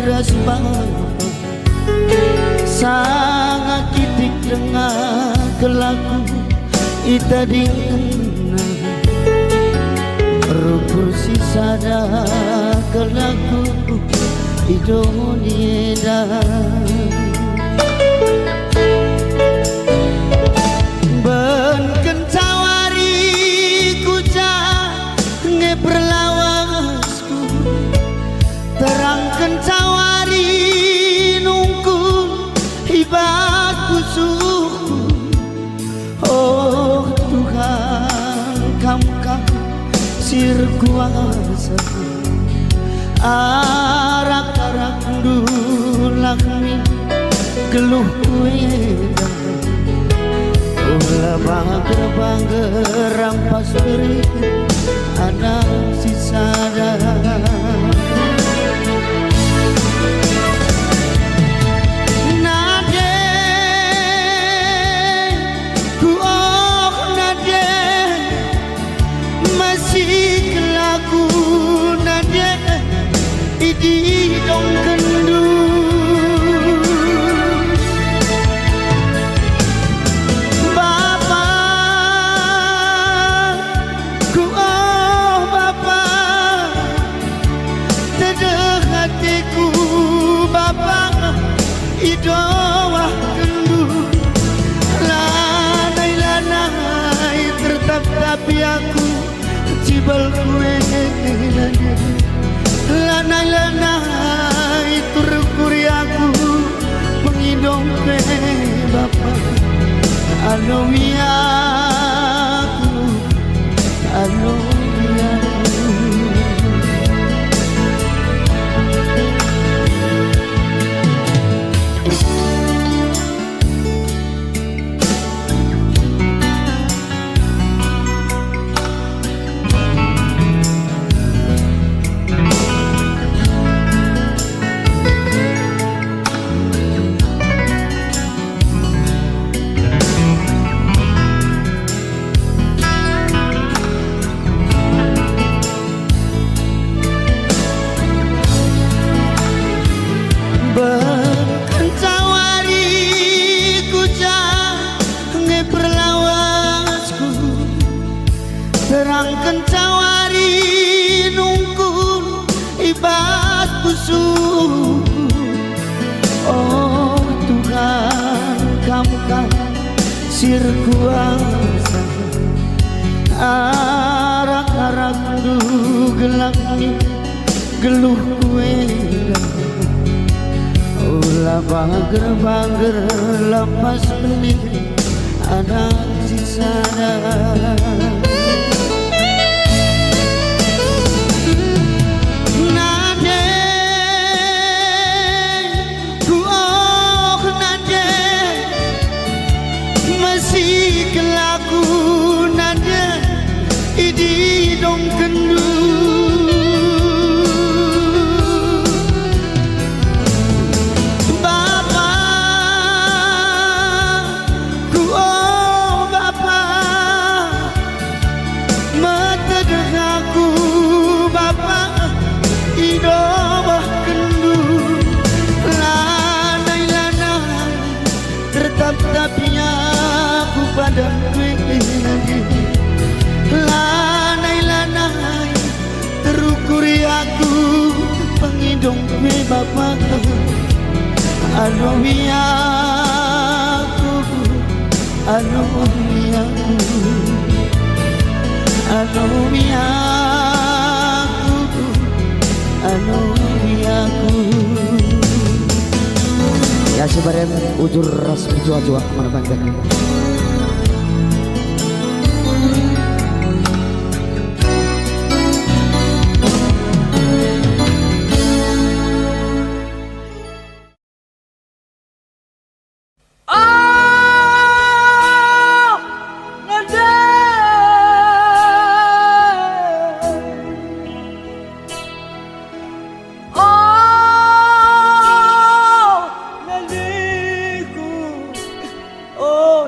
deras banget sangat kitik dengan kelaku ita dingkena rukur sisa dah kelaku Indonesia ben kencawari kuja ngeperlawasku terang kencawari nungkun ibat kusuku oh Tuhan kamu sir kuasa arak-arak dulakmi geluh kueda ulah bangga rampas beri anak sisa nade ku oh nade masih kelaku nade idi dong kendu Bapa ku oh Bapa tedeh hatiku Bapa idowah kendu lanai tetap tapi aku cibal kue lanai turukuri aku pengidong ke Bapa anomiaku berkencawari kuja ngeperlawasku terang kencawari nungkun ibas pusuku oh Tuhan kamu kan sir kuasa arak-arak du gelangnya geluh kuela ulah bager lepas beli anak sisa nade ku oh nade masih kelaku nade idi dong kendu tapi aku pada lanai terukuri aku pengidong kue Bapa anomiaku ya sebarang ujur ras berjual-jual kemana bangga oh,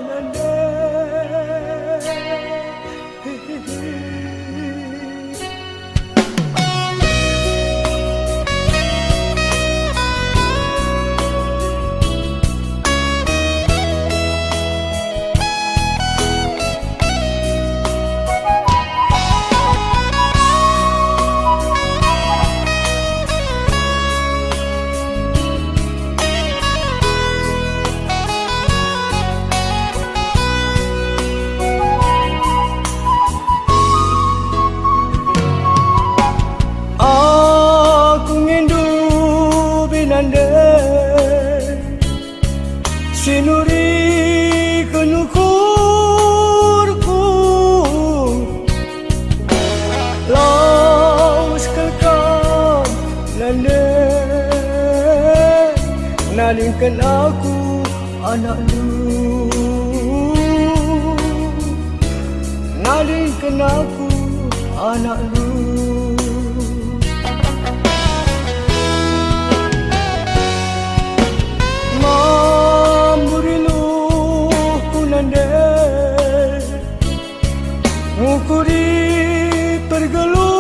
sinuri kenukurku laus kelkam nande nalingkan aku anak lu nalingkan aku anak lu ngukuri pergeluhku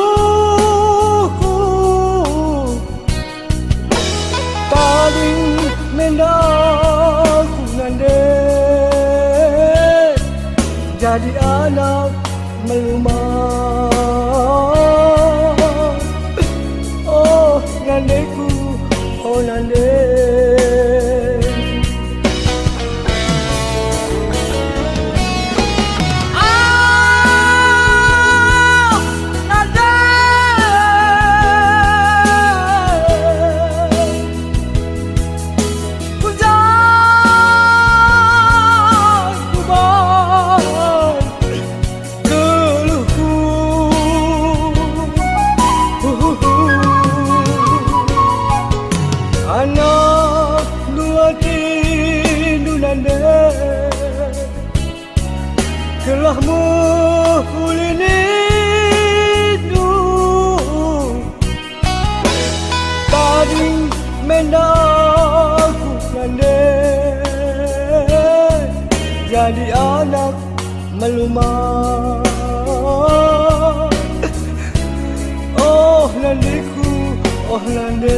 paling mendaku nande jadi anak melumah oh nandeku oh nande anak dua tindu nande kelah mulini du tadi mendaku nande jadi anak melumah oh nandiku oh nande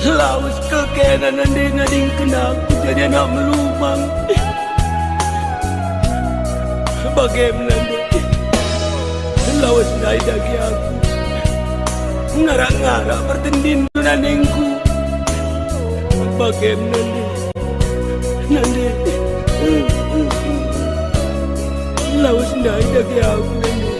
laus kekenan nande nading kena aku jadi anak melumang bagaimana nande laus nai dagi aku ngarak-ngarak bertendin nandingku bagaimana nande laus nai dagi aku nande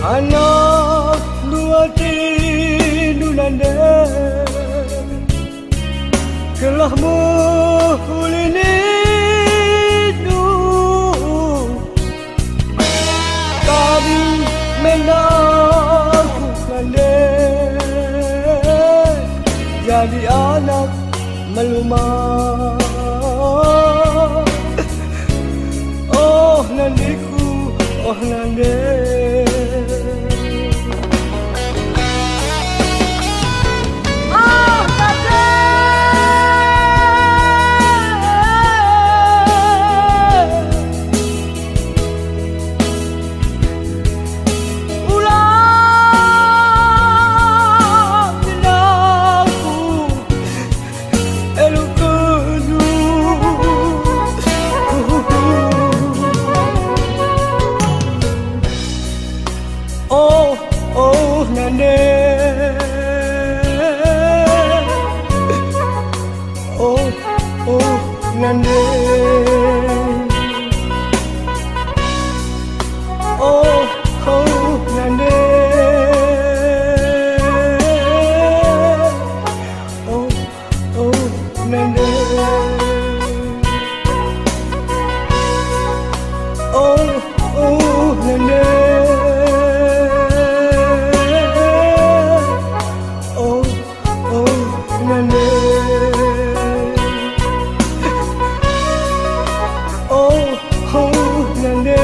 anak dua tindu nande kelah mulini du kami mendaku nande jadi anak melumah oh nandiku oh nande oh Nande. Oh, oh, Nande. Oh, oh, Nande. Oh, oh, Nande. Oh, oh, Nande. Oh, oh, Nande.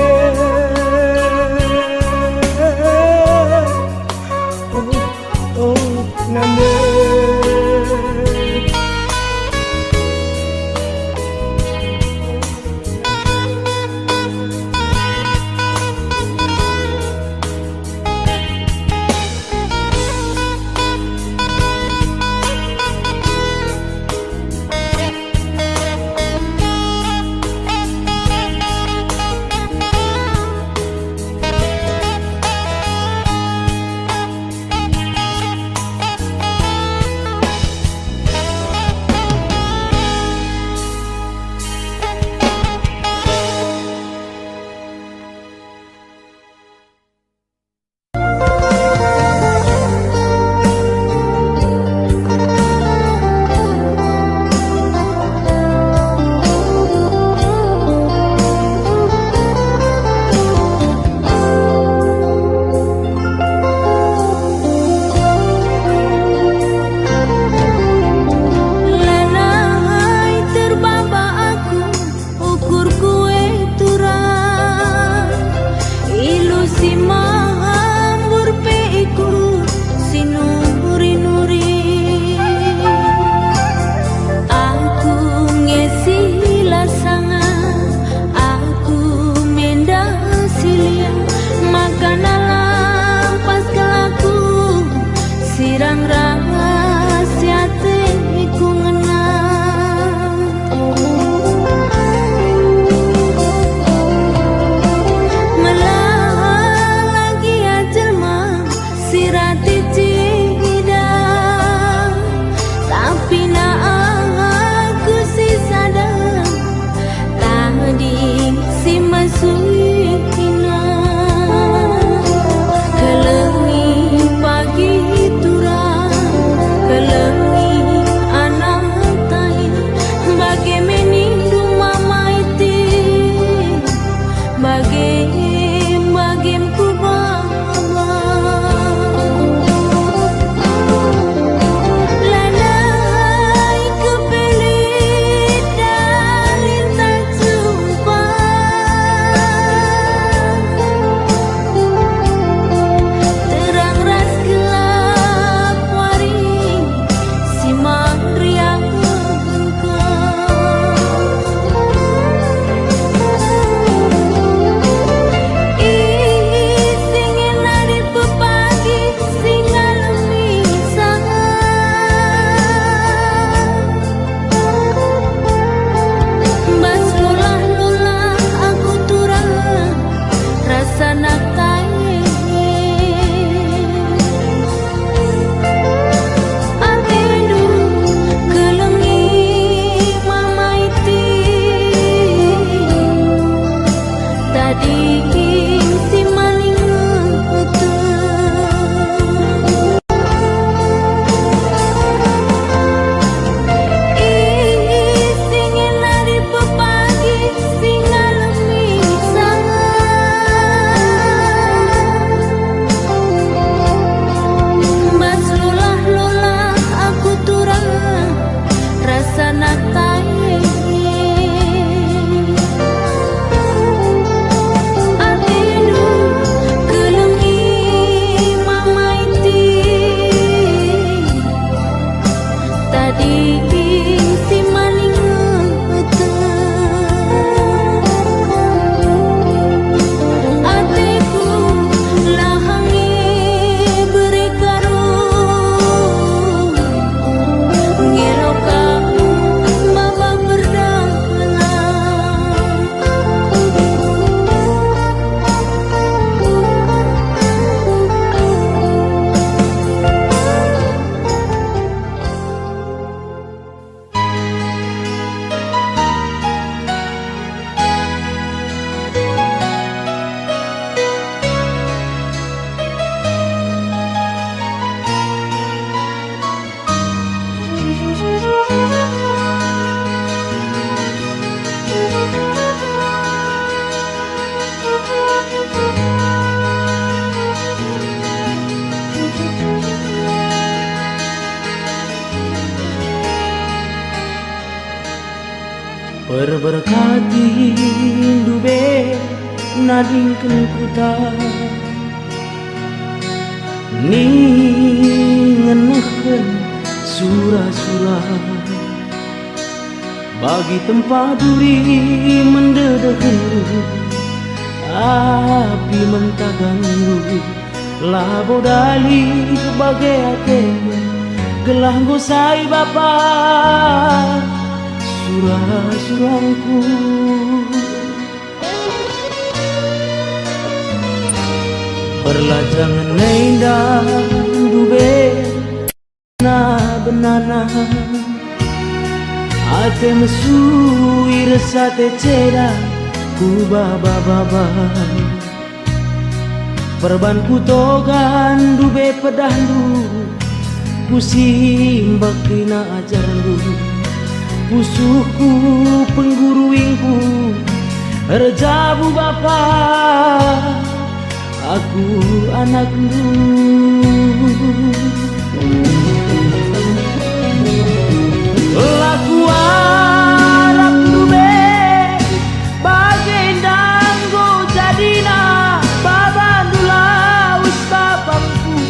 Berberkati dube nadingkeun kuta ningeneukeun surah-surah bagi tempat duri mendedekeun api mentaganggu labo dali bagai ate gelah gosai bapa surah-surangku perlajangan neindah dube na benana ate mesui resate ceda ku baba perban ku togan dube pedandu pusim bakrina ajarandu pusuhku pengguruingku rejabu bapa aku anakmu laku arap dube bagai danggo jadina babandula wis bapangku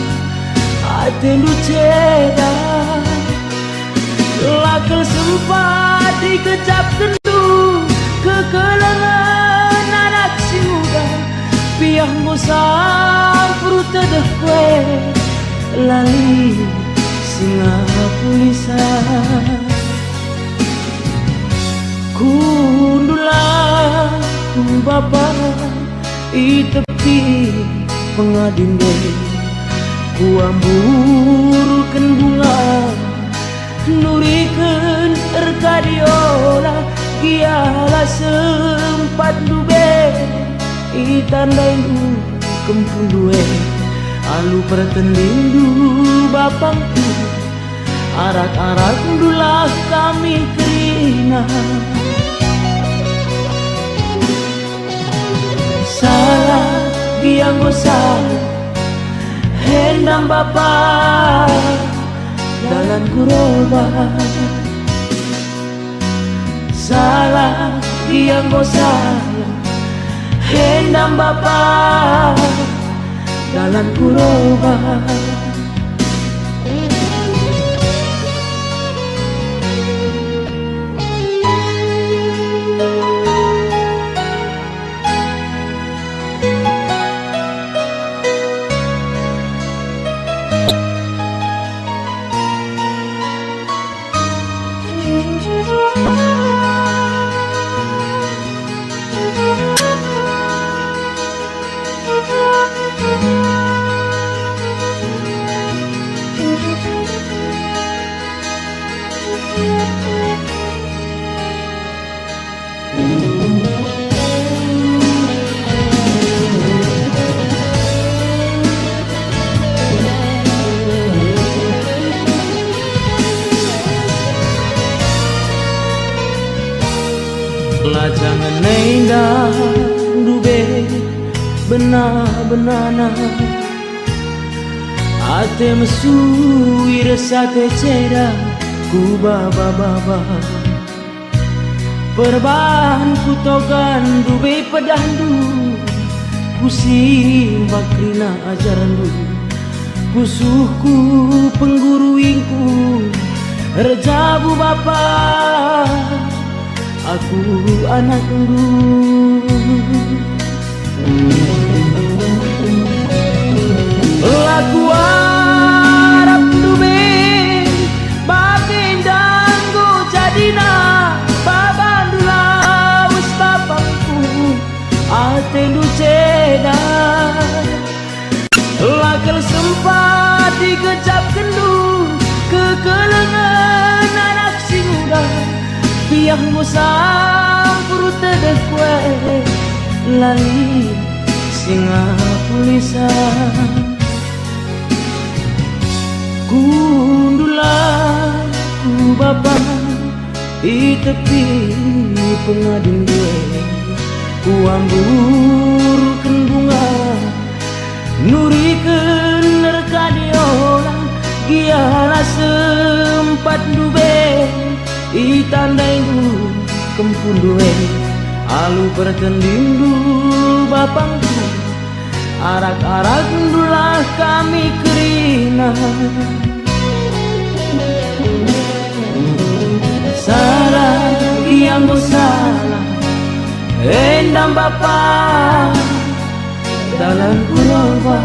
atendu ceda lakel sempat dikecap kendu kekelengan anak si muda piah ngosang perut tedeh kue lali singa pulisa kundulah ku bapa i tepi pengadinde ku amburkeun bunga nurikeun erkadiola giala sempat dube itandaindu kempun duwe alu pertendindu bapangku arak-arak dulah kami kerina salah biang salah hendang bapa dalam kuroba salah biang salah hendang bapa dalam kuroba lajangan neindah dube benar-benana ate mesui resate ceda ku baba perban ku togan dube pedandu pusim bakrina ajarandu pusuhku pengguruingku rejabu bapa aku anakmu laku arap dube bagai danggo jadina babandula wis bapangku atendu ceda lakel sempat dikecap kendu kekelengan anak si muda piah ngosang perut tedeh kue lali singa pulisa kundulah ku bapa di tepi pengadun gue ku amburkeun bunga nurikeun nerkadiola giala sempat dube itandaindu kempun duwe alu bertendindu bapangku arak-arak dulah kami kerina salah yang salah endam bapa dalam kuraba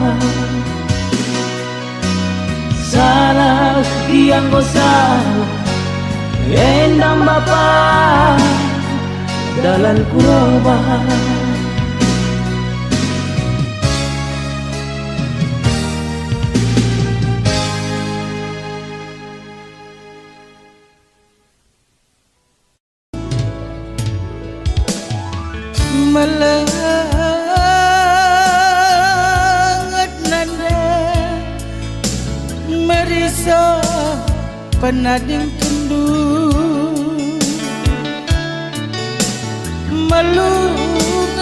salah yang salah endam bapa dalam kuraba melenget nanda merisa penading kendu melungan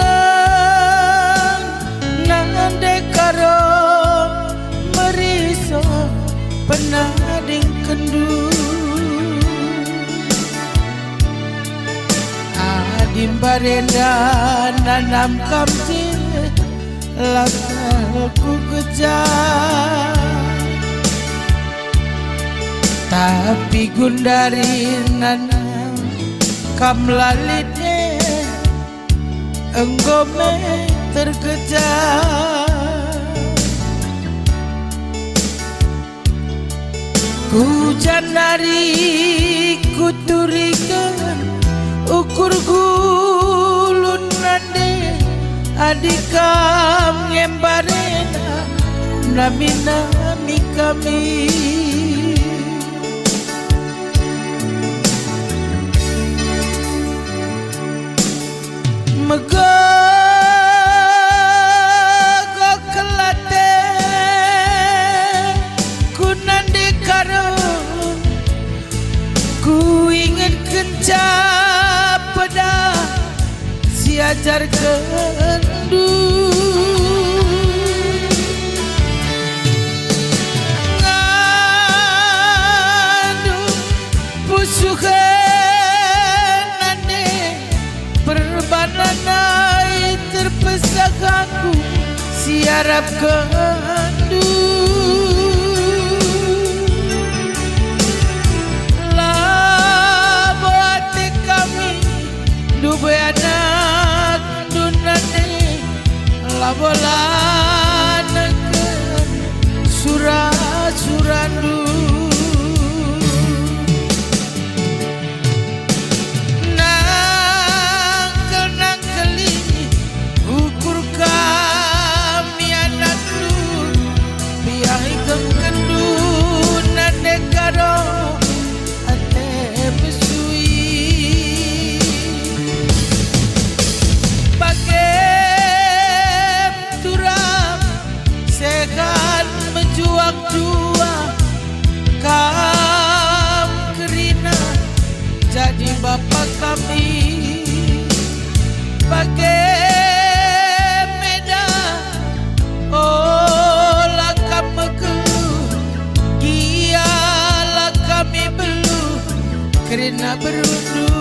nande karo merisa penading kendu Dimbarenda nanam kamti laku kejar tapi gundari nanam kam lalite enggome terkejar ku janari kuturikan ukur gulun nande adikam ngembarena nami kami megogo kelate ku nande karo ku ingin kencang siajar kendu ngadu pusuhan nane perbananai terpesakaku siarap kendu Dubai anak dunane labola neken surah-surandu nangkel-nangkeli ukur kami anak lu biahi kendu nane karo ate besui juang-juang kam kerina jadi bapak kami bagai medan olah kami keluh gialah kami beluh kerina berundur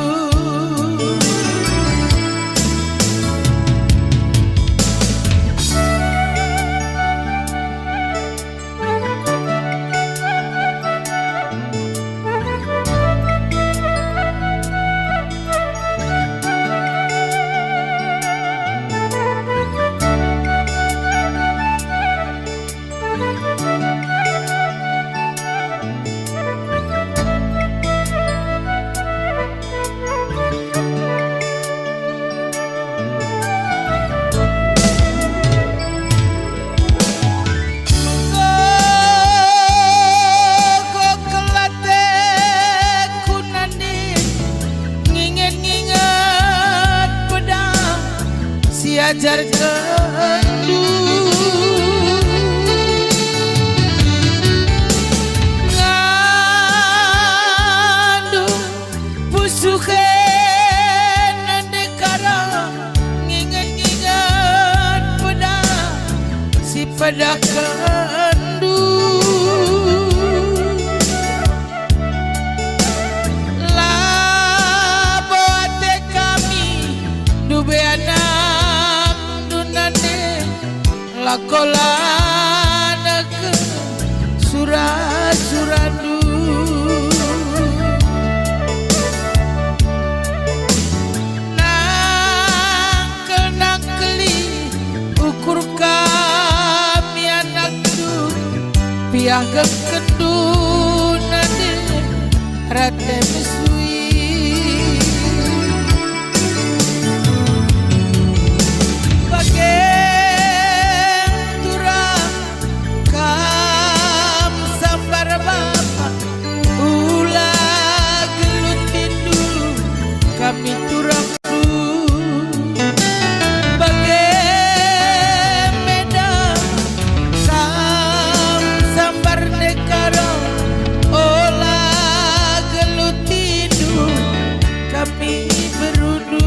ajar kendu ngadu pusuhen nande kara nginget-nginget pedang si pedak kendu labo ate makolana ke surat-surandu nangkel-nangkeli ukur kami anakku piagam kedunane rate mesui kami turang du bagai medan sambar negara olah gelut tidur kami berudu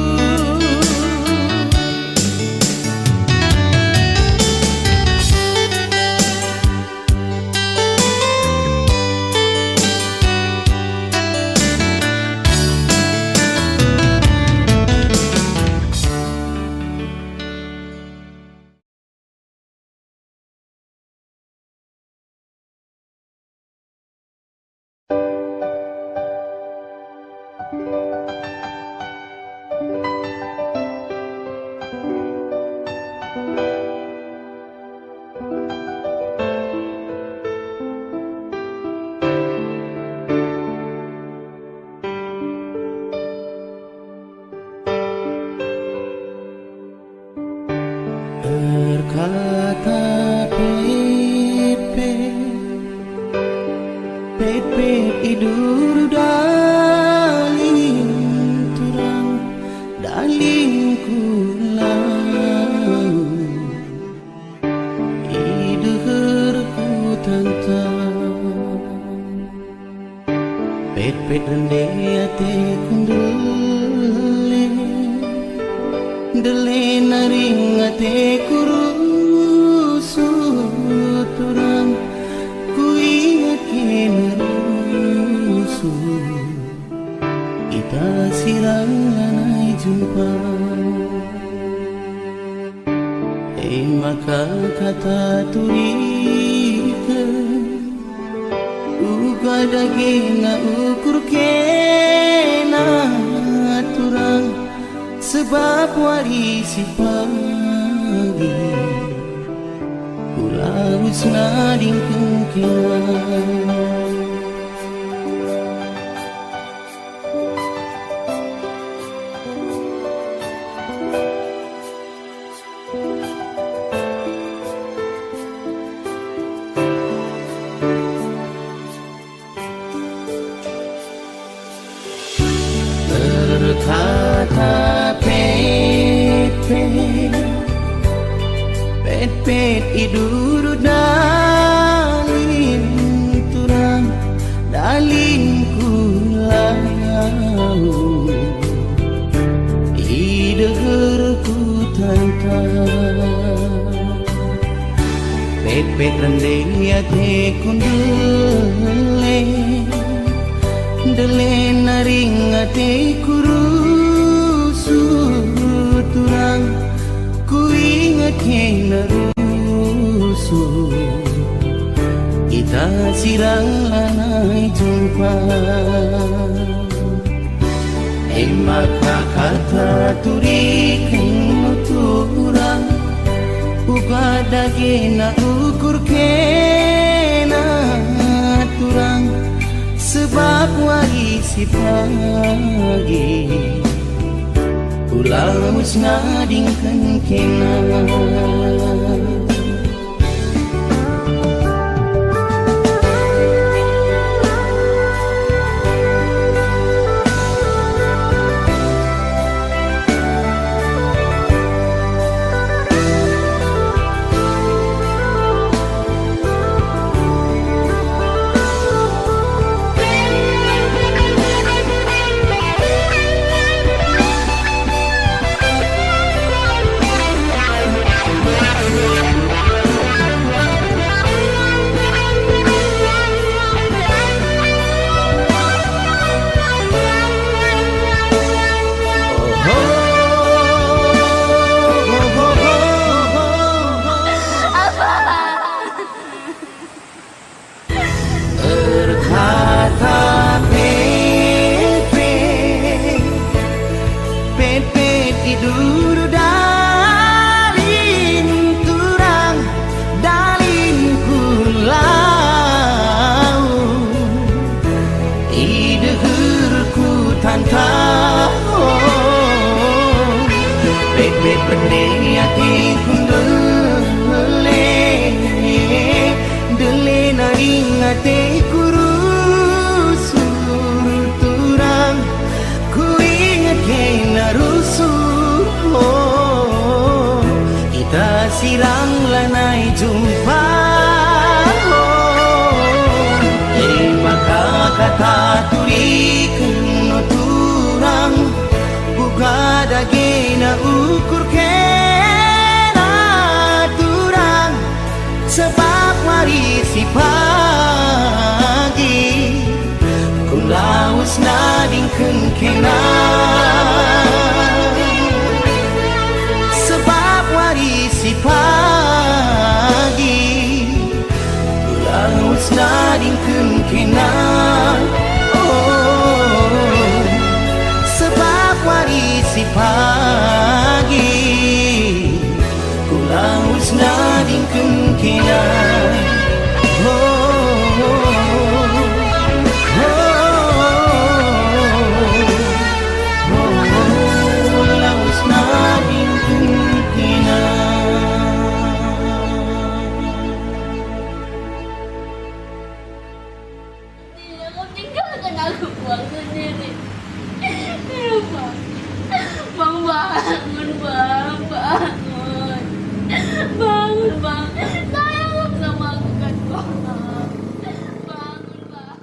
Berkata Pepe tidur daling turang daling kulau idurku tantang Pepe rende ate kundule dele naring ate kurusu turang ku ingat kenerusu kita sirang lanai jumpa maka kata turikan uga daging na ukur kena turang sebab warisi pagi Kulawis nading kengkena berkata Pet iduru dalin turang dalin kulau idegerku tantang Pet rende ate kundule dele naring ate kurusu turang ku ingat kenerusu kita sirang lanai jumpa maka kata turikan turang uga dagina ukur kena turang sebab warisi pagi Kulawis nading kengkena duru dalin turang dalin kulau idehurku tantau bebe pende ati kundele dele naring ate kuru sur turang ku ingat kena rusuh kita sirang lanai jumpa maka kata turi kena turang buka dagina ukur kena turang sebab mari si pagi kulaus nadingkeun kena sebab mari si pagi kulaus nadingkeun kena sebab mari si pagi kulaus nadingkeun kena kulaus nadingkeun kena. Kau tinggalkan aku pulang sendiri. Bang, bang bangun bang, bangun, bangun bang, sayang sama aku kan bang, bangun bang.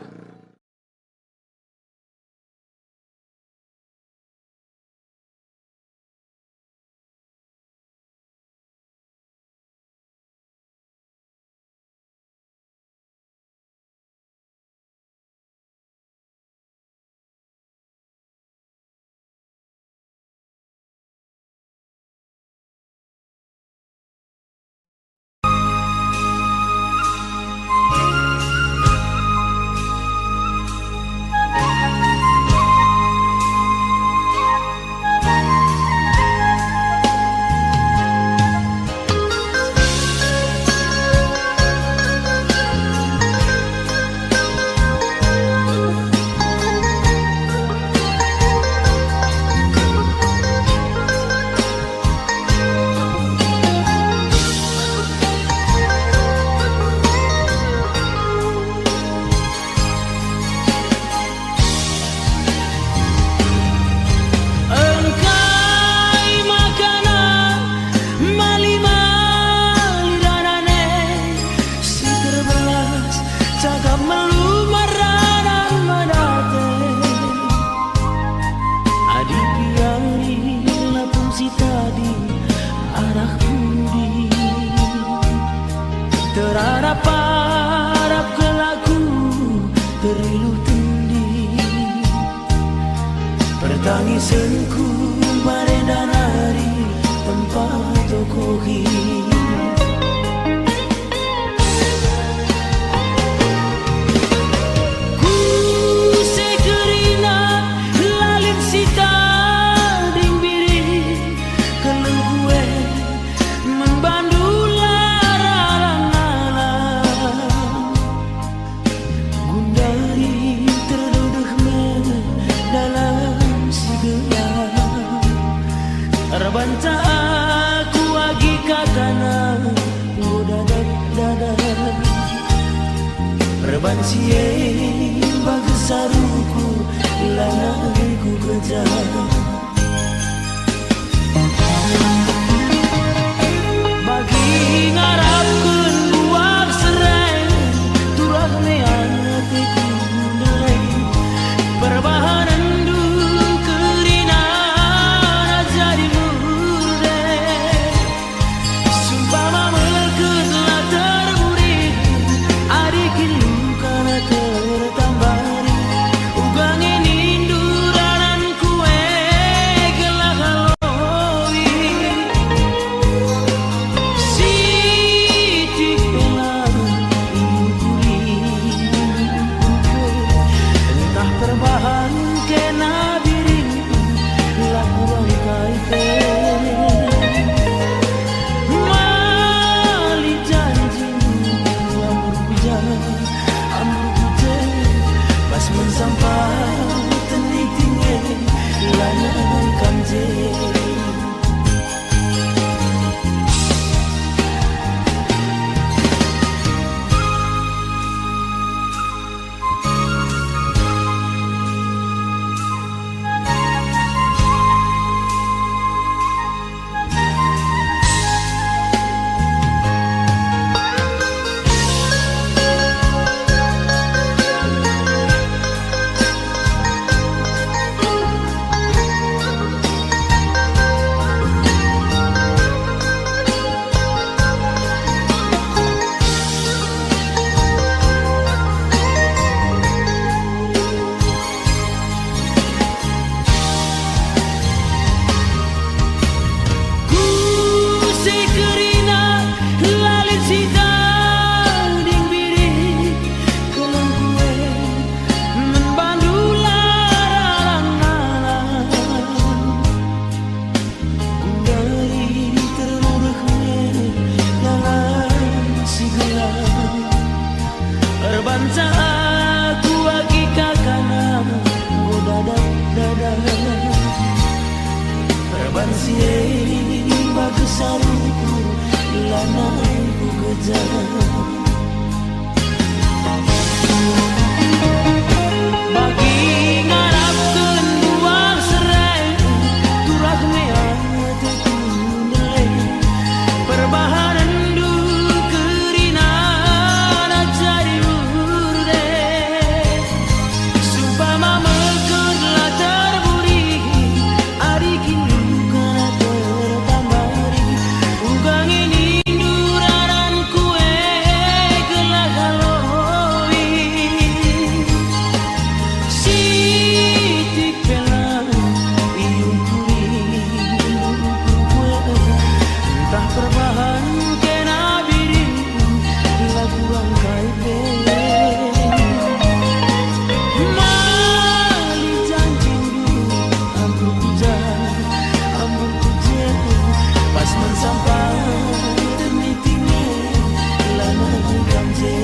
Terharap-harap kelaku terilu tendi pertangisanku beredar hari tempat tokohi ku sekerina lalin sita ding biri kalau gue membandul Rabanta aku agi kakana muda dada Rabansie bagasaruku lanaku kerja bagi ngarapkeun buak serai turah nean hatiku mulai perbahanan Tertambari ugang ini duranan kue lanai ku kejar. Bagi ngarapkeun buang serai turah meang tetunai perbahanan du kerinan jadi urde supama mekeun latar buri ari kinu kana tertambari ugang ini duraran kue gelah galoi Siti pelang iung kuring entah perbahan kena biring lagu rangkai mali janjing du ampun pujan pas mensampai demi tinggi lama gamje.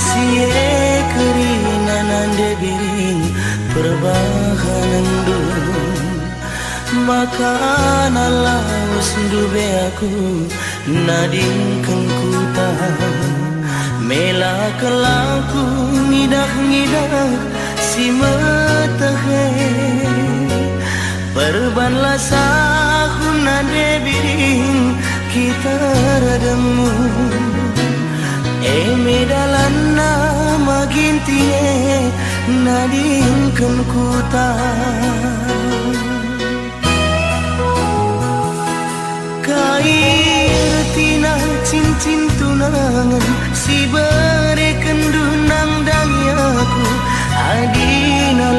Sie kerinanan debiring perbahanan dun makan lawas dube aku nadingkan kuta mela kelaku ngidah si metahe perbanlah sahuna debiring kita redemu medalanna magintine nadingkan kuta kair tina cincin tunangan si bereken dunang danyaku adina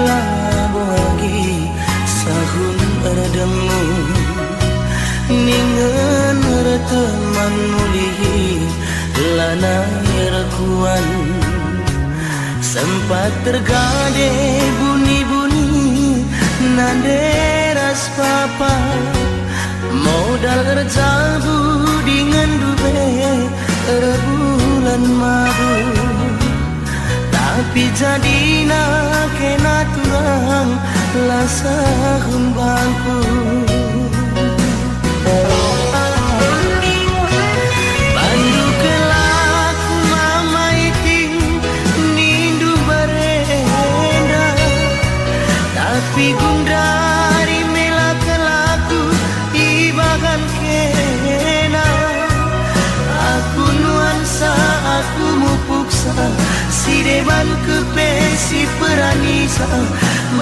bagi sahun redemu ningen reteman mulihi lana rekuan sempat tergade bunyi-bunyi nanderas papa modal terjabu dengan dube rebulan mabu tapi jadina kena turang lasahun bangku tapi gundari melakalaku ibagan kena aku nuansa aku mupuksa si deban kepesi peranisa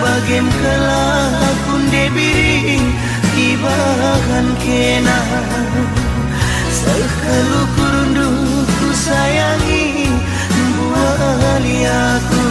bagem kelakun debiring ibagan kena sekelu kurunduku sayangi buali aku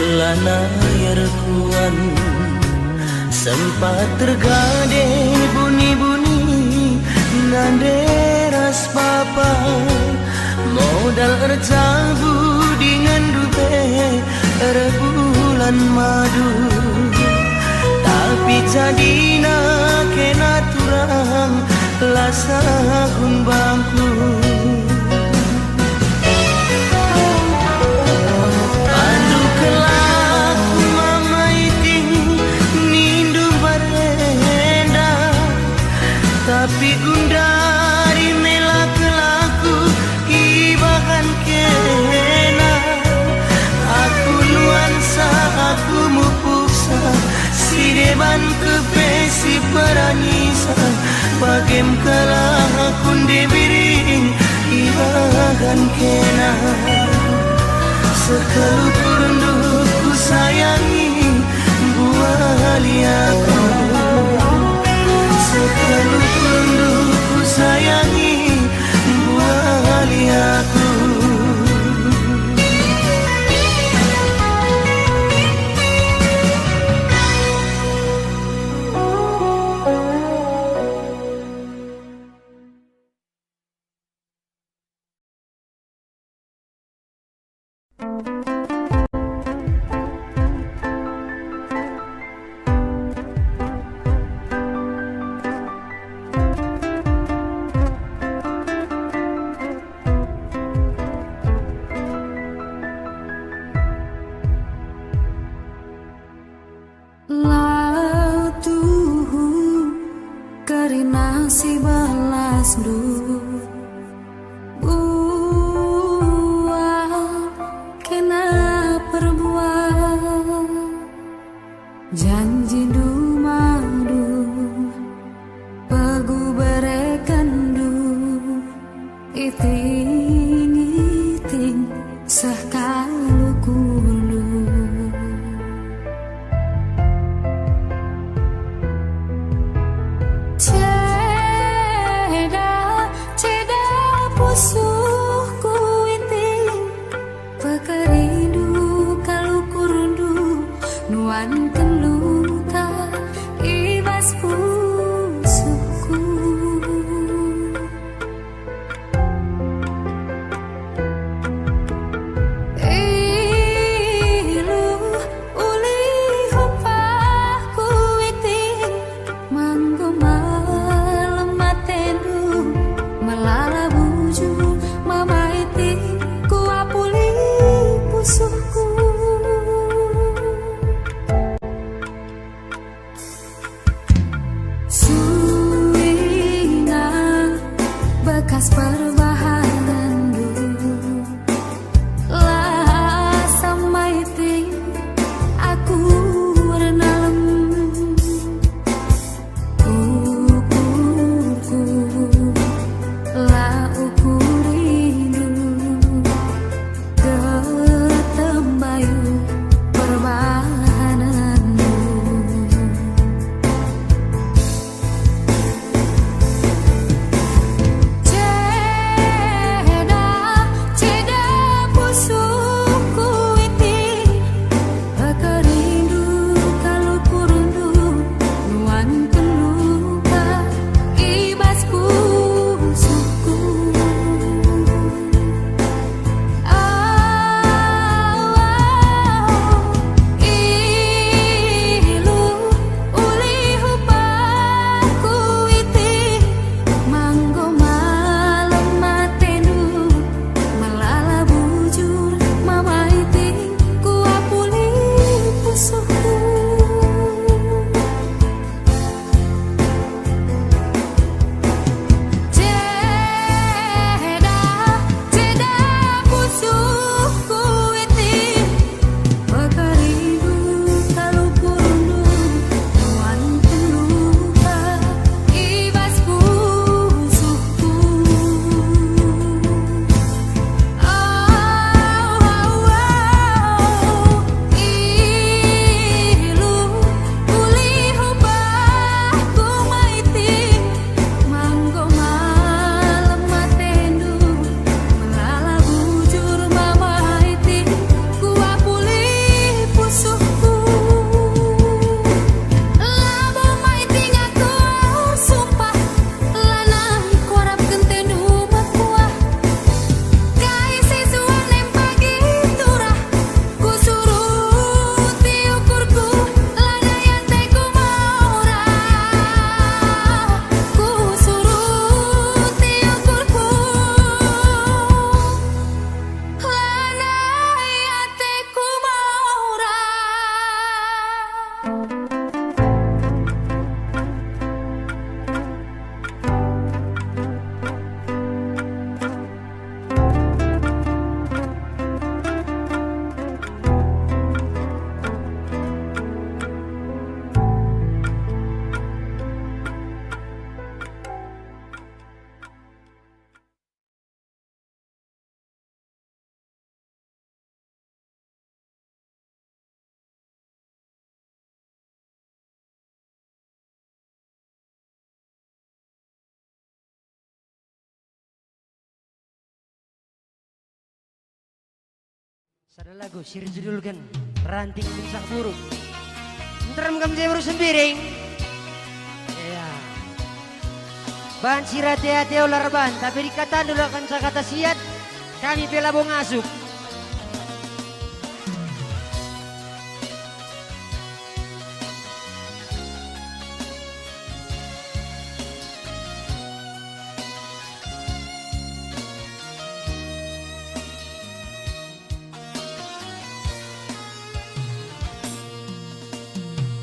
kelana yarkuan sempat tergade bunyi-bunyi nanderas papa modal erjabu dengan dupe rebulan madu tapi jadina kena turang lasahun bangku anu kelak mama iting nindu barenda tapi gundari mela kelaku ibahan kena aku nuansa aku mupuksa si deban kepesi peranisa bagem kalah kunde biring ibahan kena sekalu kurunduku sayangi buali aku sekalu kurunduku sayangi buali aku Sada lagu sir judulkan ranting pensah buruk. Nteram kam jebru sembiring. Ya. Ban sirate ate ular ban, tapi dikata dulu akan kata siat. Kami bela bong asuk.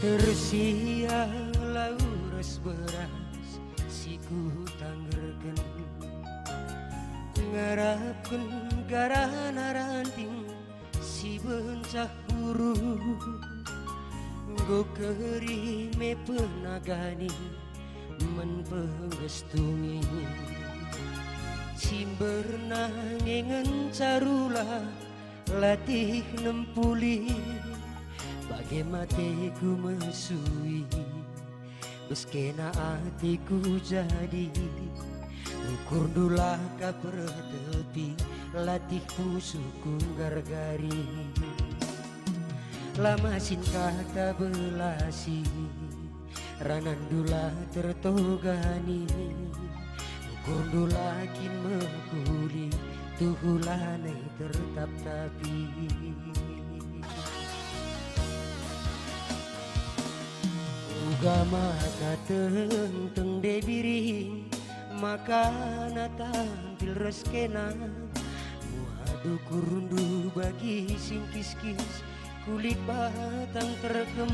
Tersia laures beras siku tanggerken ngarapken garana ranting si bencah buru go keri me penagani men penggestumi simberna ngengen carula latih nempuli Bagaimatiku mesui Beskena hatiku jadi Ukur dula ka pertepi Latih pusuku gargari Lama sin kata belasi Ranan dula tertogani Ukur dula kin mekuli Tuhulanai tertap tapi Uga maka tenteng debiring maka tampil reskena Muadu kurundu bagi singkis-kis kulit batang terkem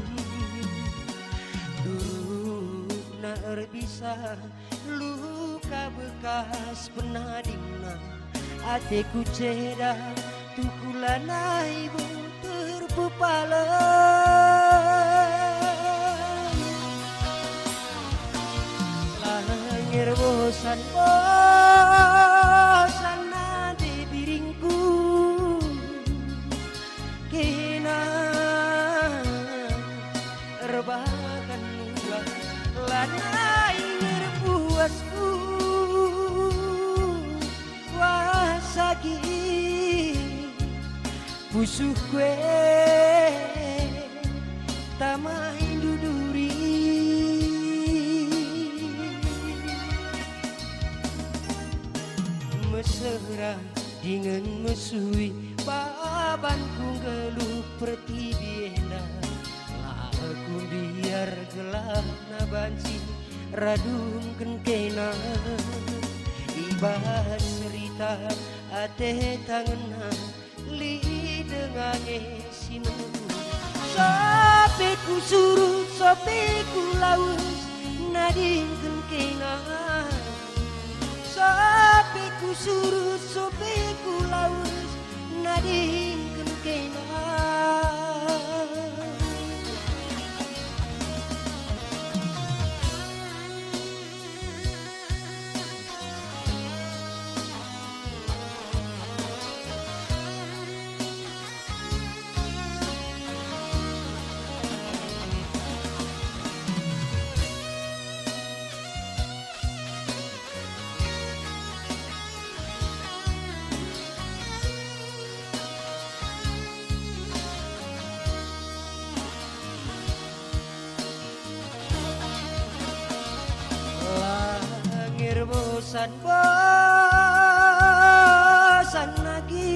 Dulu naer bisa luka bekas penadingna Ateku ceda tukulanai bu terpupalan Langir bosan nanti biringku Kena rebakan ulang Lanai ngerpuasku Wasagi Pusuh kue Tamain duduri Mesra dengan mesui Babanku geluk pertibienda Aku biar gelap na banci Radung kena Ibah cerita ate tangena Li dengane sinu Sampai ku surut sampai ku laus Nading kena Sampai ku surut sampai ku laus Nading kena Bosan lagi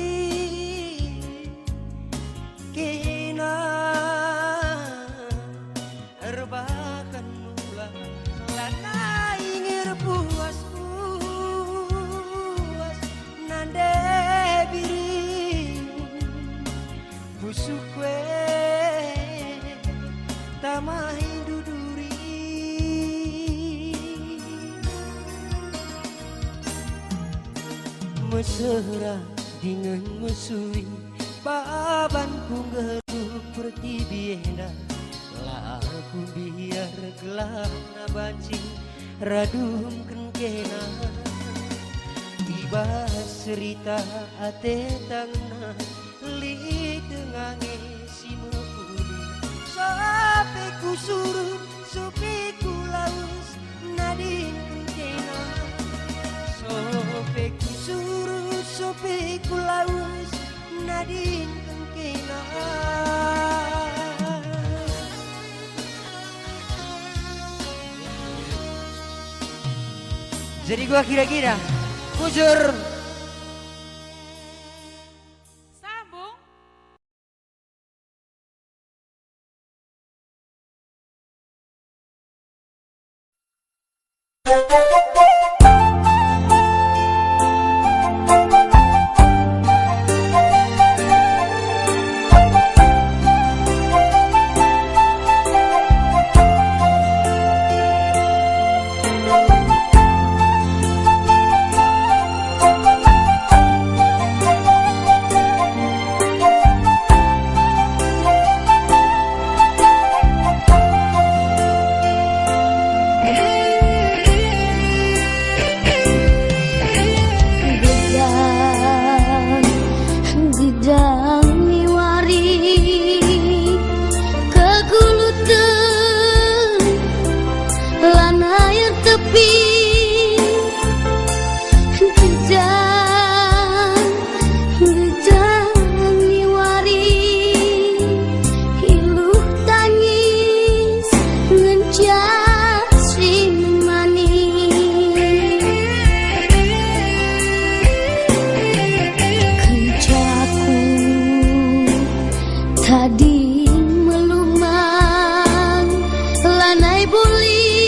Kena rebakan mula Lanai ngir puas Nande biring Busuk kue Tamai duduri Mesra dengan mesui Babanku geluk pertibienda Laku biar gelap na banci Radum kena Ibah cerita ate tangna Li dengane si mekuli Sampai ku surut Sampai ku laus Nading kena Sampai ku surut Sampai ku laus Nading Jadi gua kira-kira bujur. Sambung. Tadi melumang lanai buli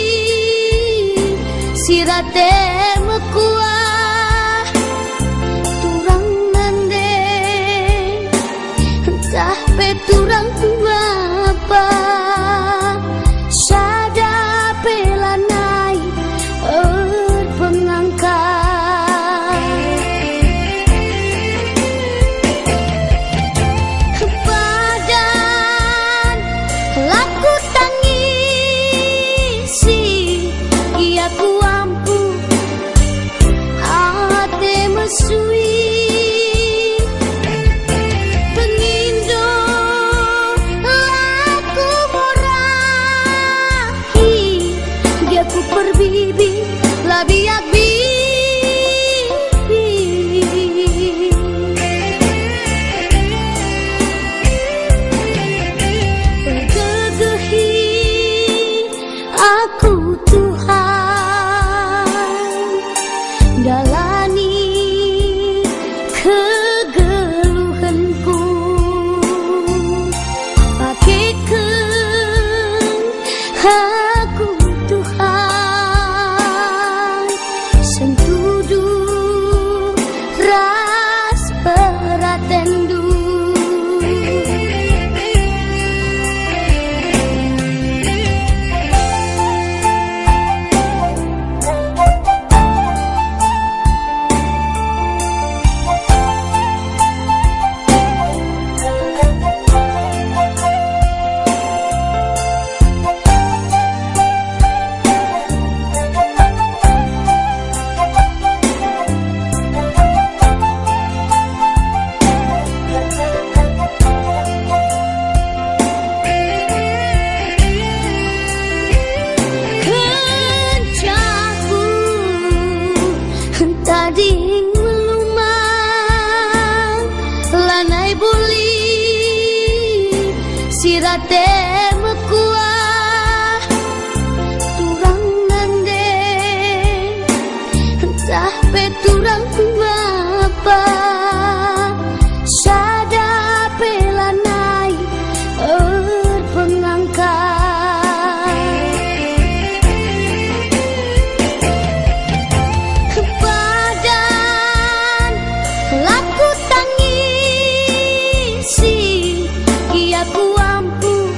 sirate mekuah turang nande entah peturang apa sada pelanai pengangkat laku tangisi ia ku ampu ate mesui pengindo laku morahi dia ku perbibi labiak aku Tuhan dalani kegeluhanku pakaikan aku Tuhan sentudu ras peratendu tadi melumang lanai buli sirate mekuah turang nande entah peturang apa sada pelanai pengangkat laku tangisi ia ku ampu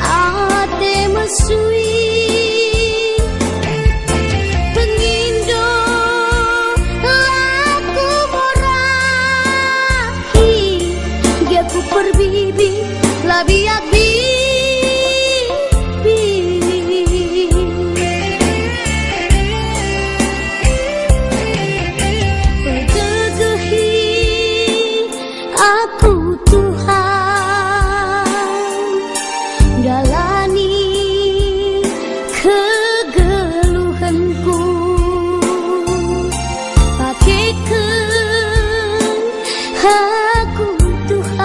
ate mesui pengindo laku morahi dia ku perbibi labiak aku Tuhan dalani kegeluhanku pakaikan aku Tuhan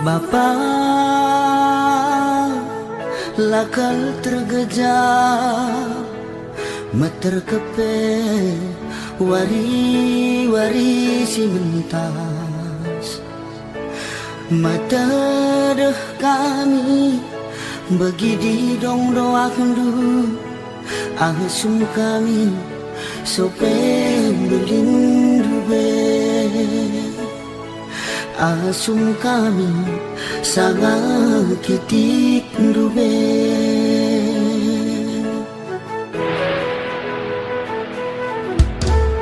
Bapa lakal tergejap meterkepe wari-wari si mentas mata deh kami begidi dong doa kendu ahsum kami sope belindu be asum kami sangat kitik dube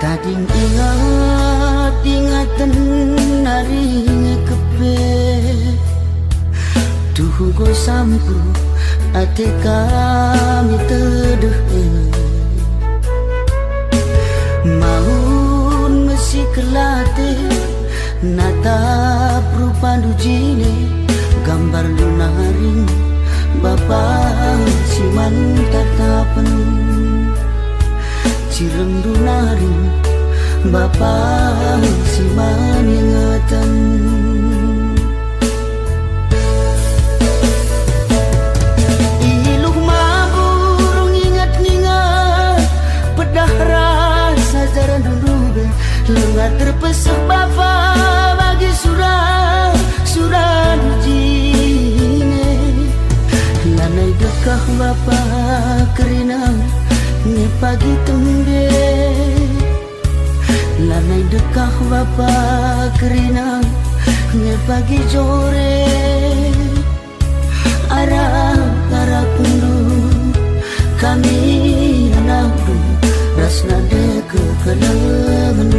tading ingatan nari kepe tuh go sampu ate kami tedeh maun mesi kelate natap rupa dujine gambar lunaring bapa siman tatapen cirem dunaring bapa siman ingatan iluh maburung ingat-ingat pedah rasa jaran dulu lengat terpesek bapa bagi surah dujine lanai dekah bapa kerina ni pagi tembe lanai dekah bapa kerina ni pagi jore arah kundu kami anak du rasna deke kelengan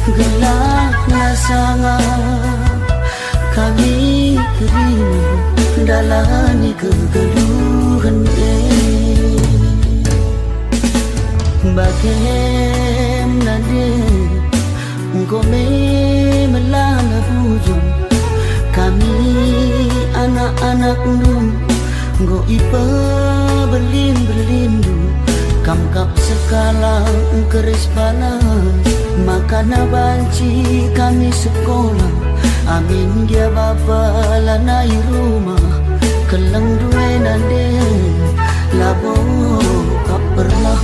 gelaplah sangat kami kerimu dalani kegeluhan bagaimana engkau melala bujung kami anak-anak engkau ipa berlindu kamkap sekala keris panas makana banci kami sekolah amin dia bapa lanai rumah keleng duwe nande labo kap pernah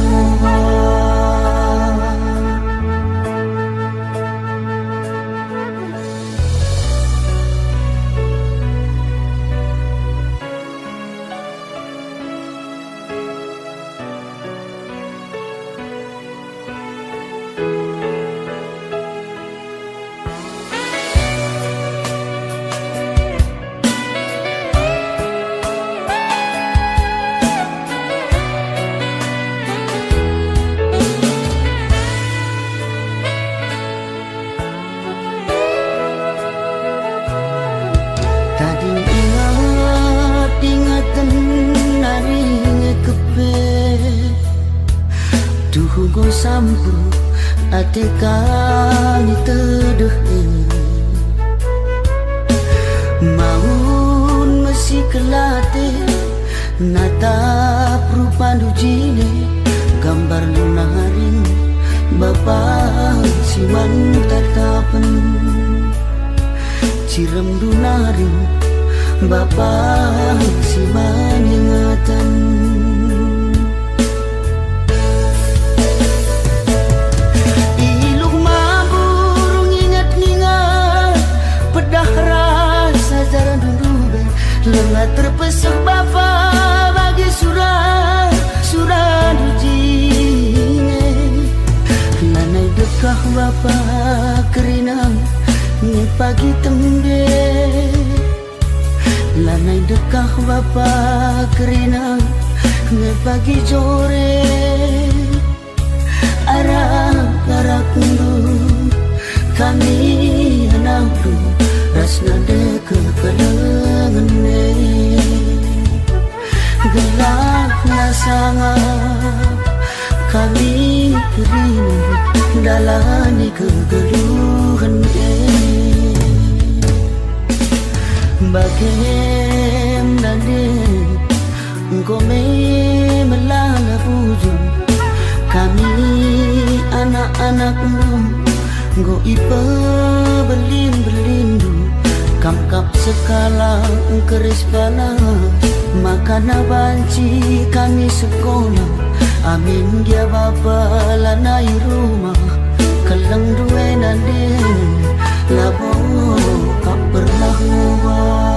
go sampu ate kami tedeh maun mesi kelate natap rupa dujine gambar lunaring bapa siman tatapen cirem dunaring bapa siman ingatan lengat terpesek bapa bagi surah dujine lanai dekah bapa kerina ni pagi tembe lanai dekah bapa kerina ni pagi jore arah kundu kami anak du rasna deke kelengan gelaplah sangat kami kerimu dalani kegeluhan bagaimana engkau melala bujung kami anak-anak engkau ipa berlindu Kamkap sekala keris bala makana banci kami sekolah. Amin dia bapa lanai rumah kelang duwe nande labo kap pernah ngubah.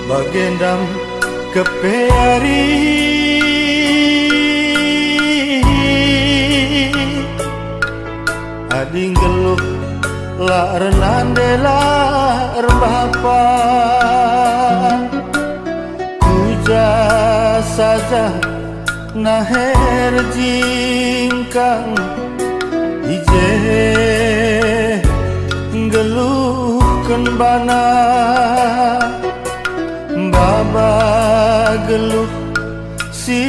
Bagendam kepeari ading geluh la renande la bapa kuja saja naher jingkang ije geluh kan bana Baba geluh si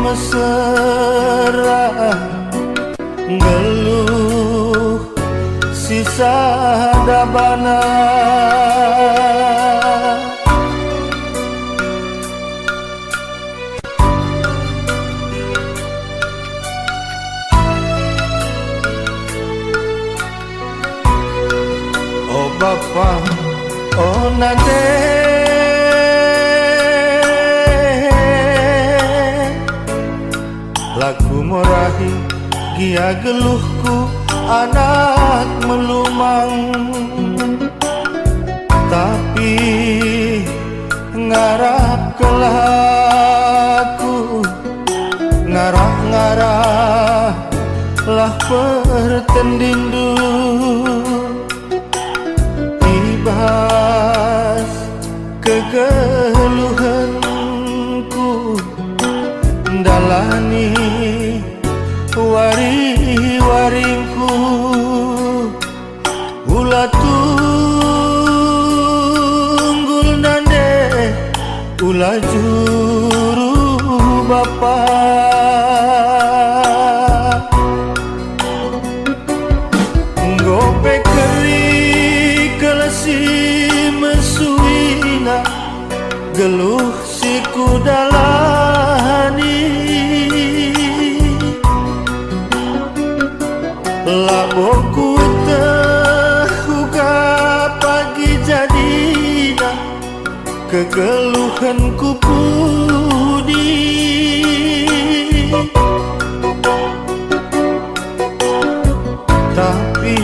mesra geluh si sadabana Oh Bapa oh nade lagu morahi gia geluhku anak melumang tapi ngarap kelaku ngarah-ngarah lah pertendindu ibas kegeluhanku dalani wari-waringku ulah tunggul nande ulah juru bapa gope keri kelesi mesuina geluh siku dalani laboku tehuga pagi jadina kegeluhanku pudi tapi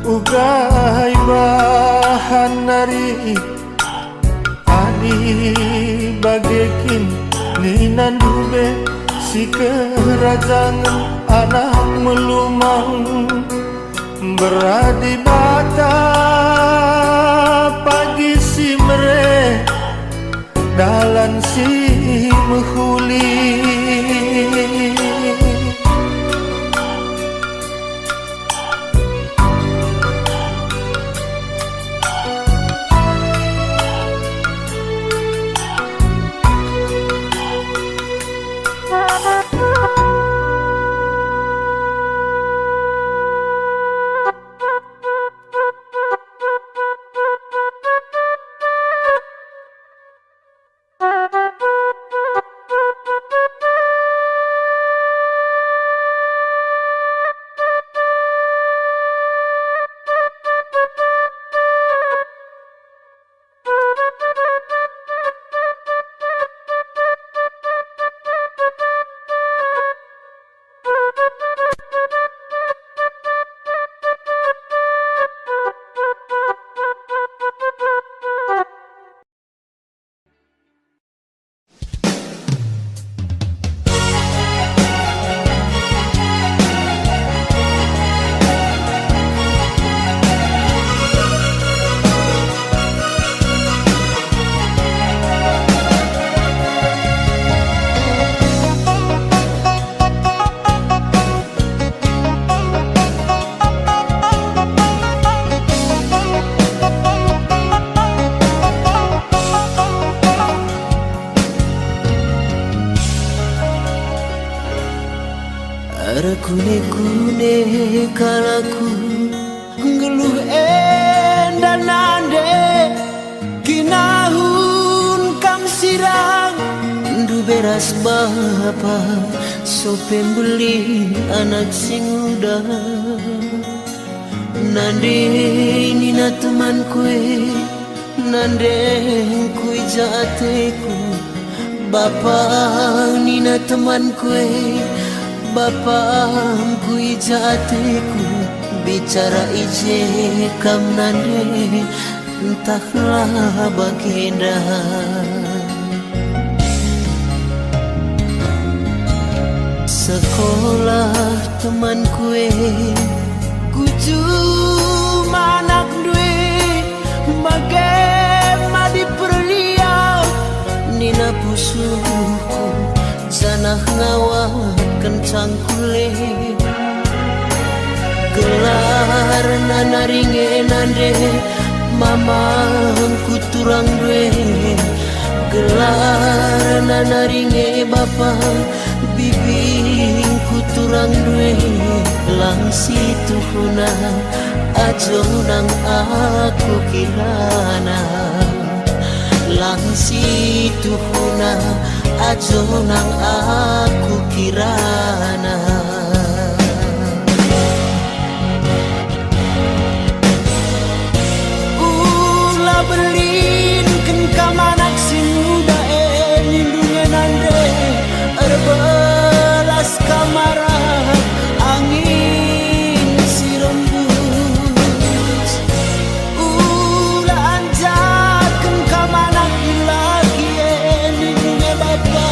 ugai bahan nari adi bagekin ninandube si kerajangan anak melumang beradi bata pagi si mere dalan si menghuli Kune-kune kalaku ngeluh endan nande kinahun kam sirang ndu beras bapa so pembeli anak sing udah nande nina teman kue nande kui jateku bapa nina teman kue bapa kui jateku bicara ije kam nande entahlah bagenda sekolah teman kue ku cuma anak duwe magema di perliau nina pusuku janah ngawa kencang kule gelar nana ringe nande mama ku turang duwe gelar nana ringe bapa bibi ku turang duwe lang situ huna ajo nang aku kirana lang situ huna ajo nang aku kirana ulah berlin ken kamanak sing muda lindunge nande erbelas kamara angin si rembus ulah anjakan kamanak lagi lindunge bapa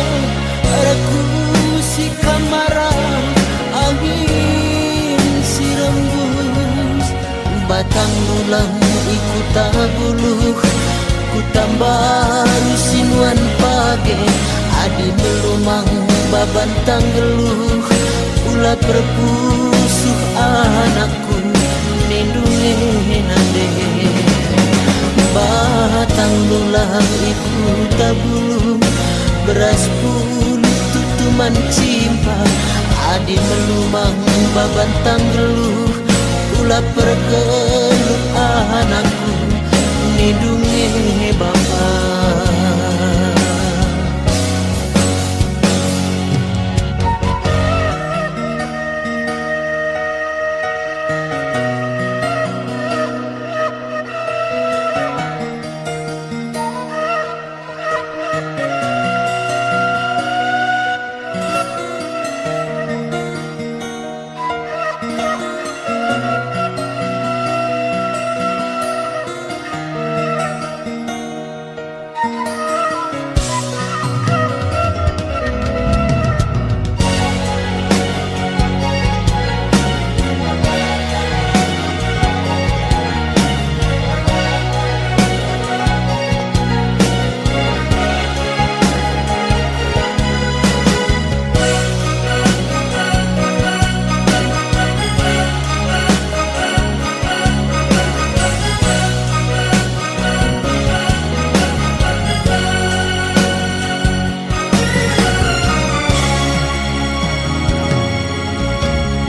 aku si kamara angin si rembus batang bulan ikut tabuluh ku tambah sinuan page adi melumang babantang geluh ulat berpusuh anakku lindungi nande batang lulang ikut tabuluh beras puluh tutuman cimpa adi melumang babantang geluh ulat bergeluh anakku lindungi bapa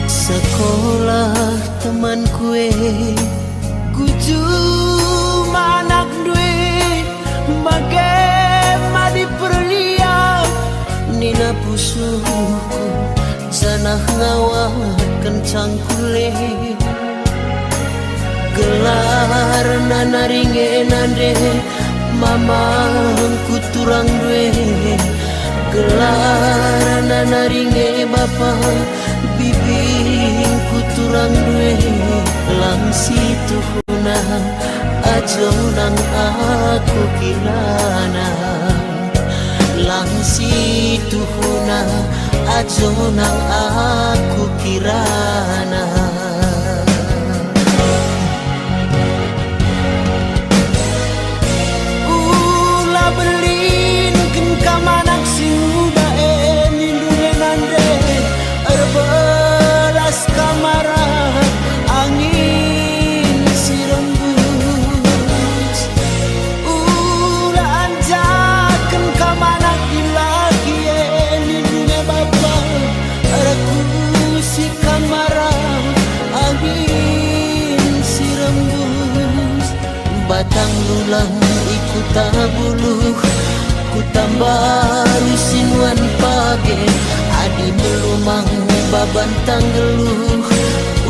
sekolah teman kue ku cuma anak duwe magema di perliau nina pusuku janah ngawa kencang kule gelar nana ringe nande mama ku turang duwe gelar nana ringe bapa bibi ku turang duwe lang situ huna ajo nang aku kirana lang situ huna ajo nang aku kirana ulah berlin ken kamanak sing muda lindunge nande erbelas kamara angin si rembus ulah anjakan kamanak lagi lindunge bapa aku si batang lulang ikut tabuluh ku tambaru sinuan page adi melumang baban tanggeluh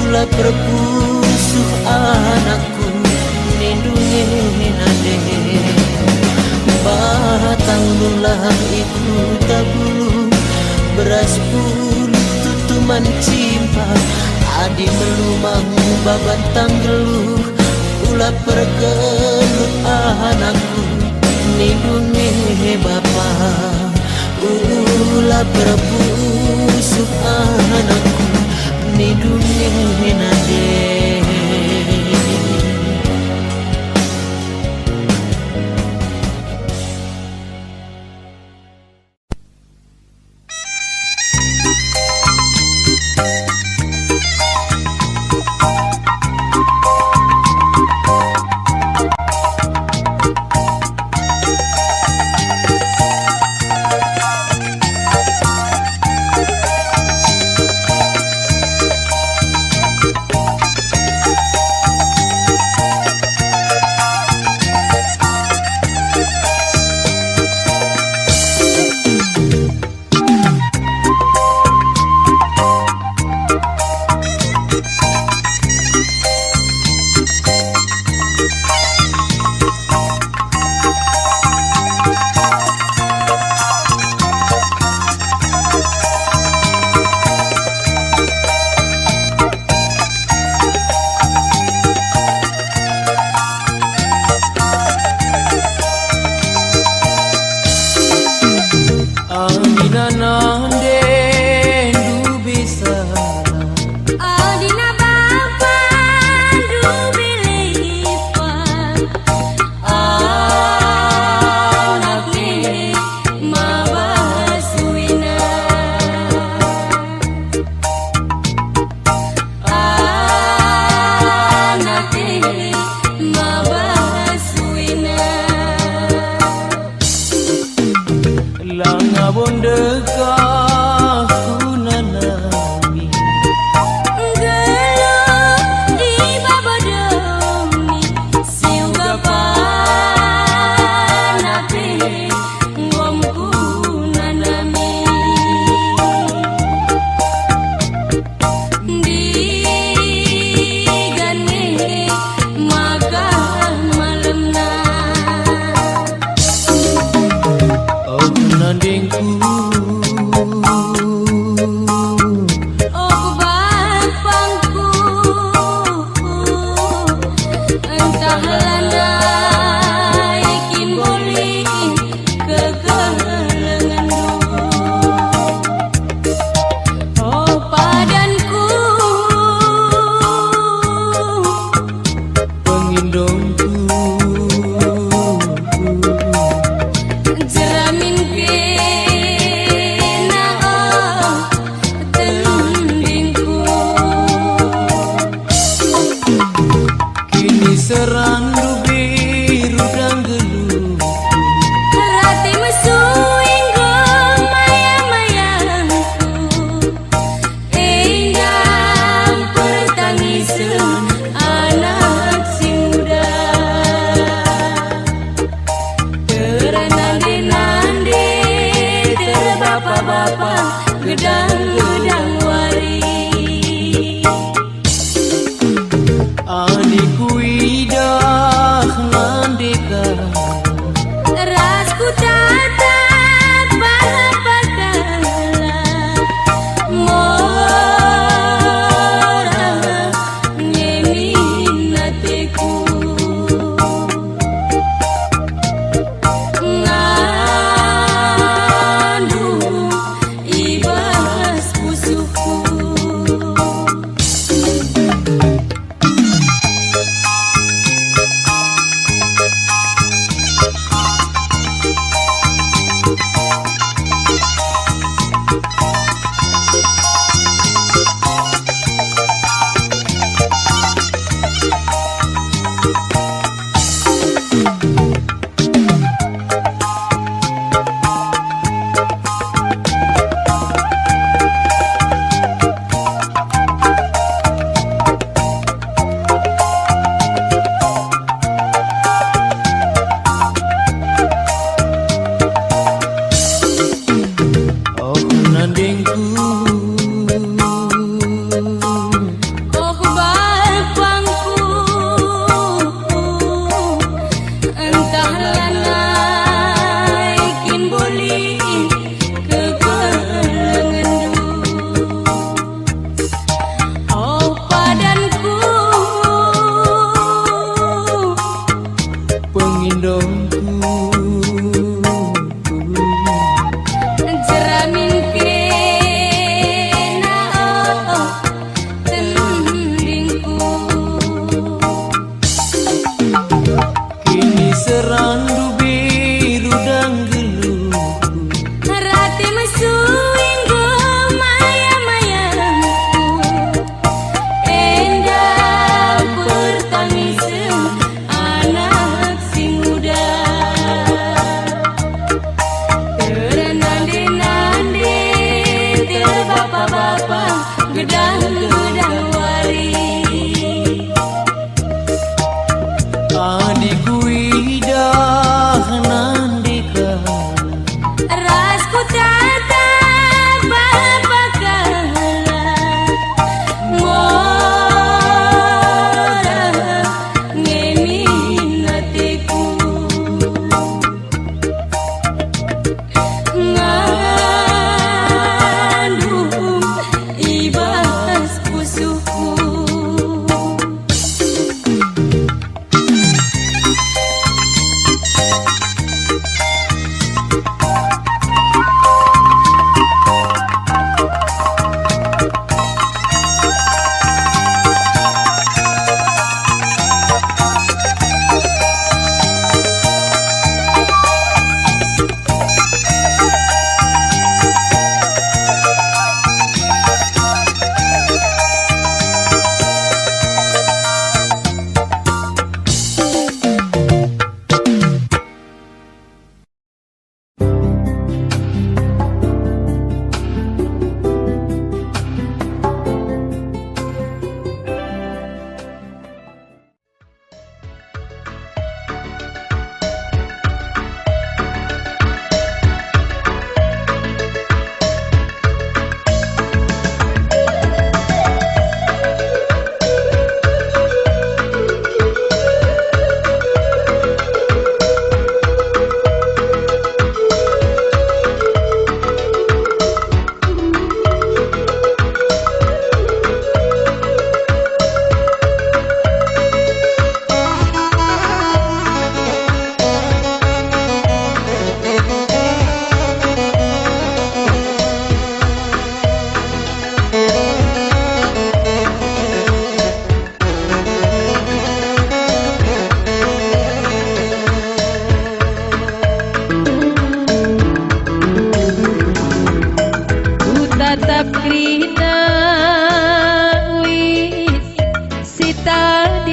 ulah perpusuh anakku lindungi nade batang lulang ikut tabuluh beras puluh tutuman cimpa adi melumang baban tanggeluh ulah pergelut anakku lindungi bapa ulah perbusuh anakku lindungi nade.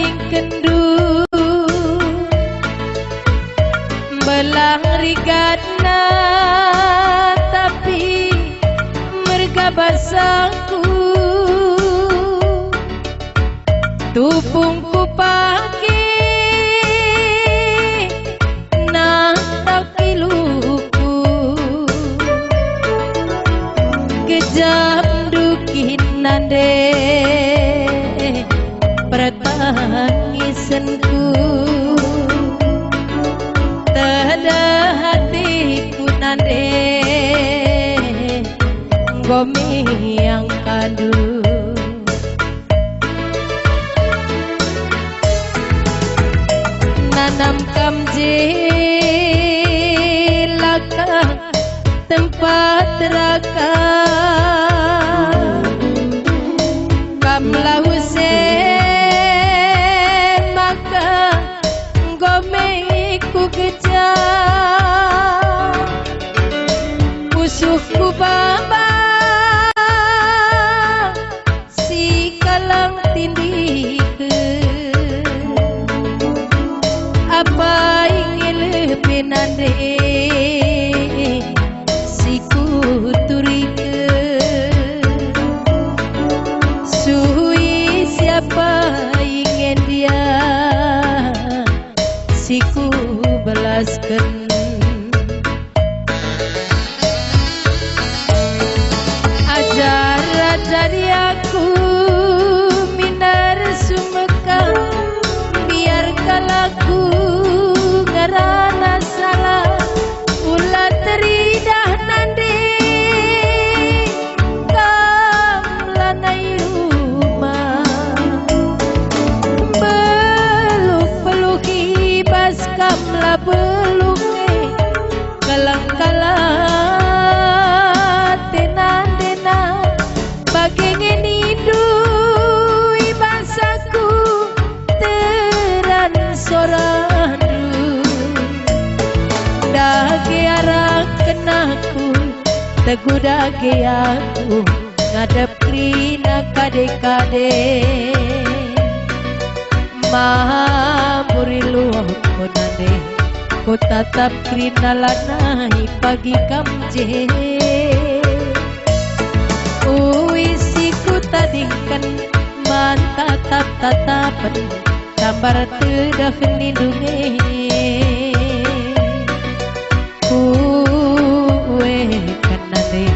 nading kendu belang rigatna tapi merga basangku tupungku pagi nang takiluku kejam dukin nande pertangisanku tada hatiku nande gomi yang kadu nanam kamje laka tempat raka kamla Hussein maka gomeku kejar usuhku baba si kalang tindike apa ingin lebih nande si kuturike suhui siapa ingin dia si ku belaskan ajari aku minar sumeka biarkan aku ngarana salah ulah teridah nande kamlanai rumah peluk-peluki bas kamla peluke kalang-kalang tenan-tenan bagengin hidui basaku teran sorandu dage arah kenaku teguh dage aku ngadep krina kade-kade maha murilu konane ku tatap krina lanai pagi kamje uisiku tadingkan mantatap-tatapan gambar tedah nindunge kuwe kanane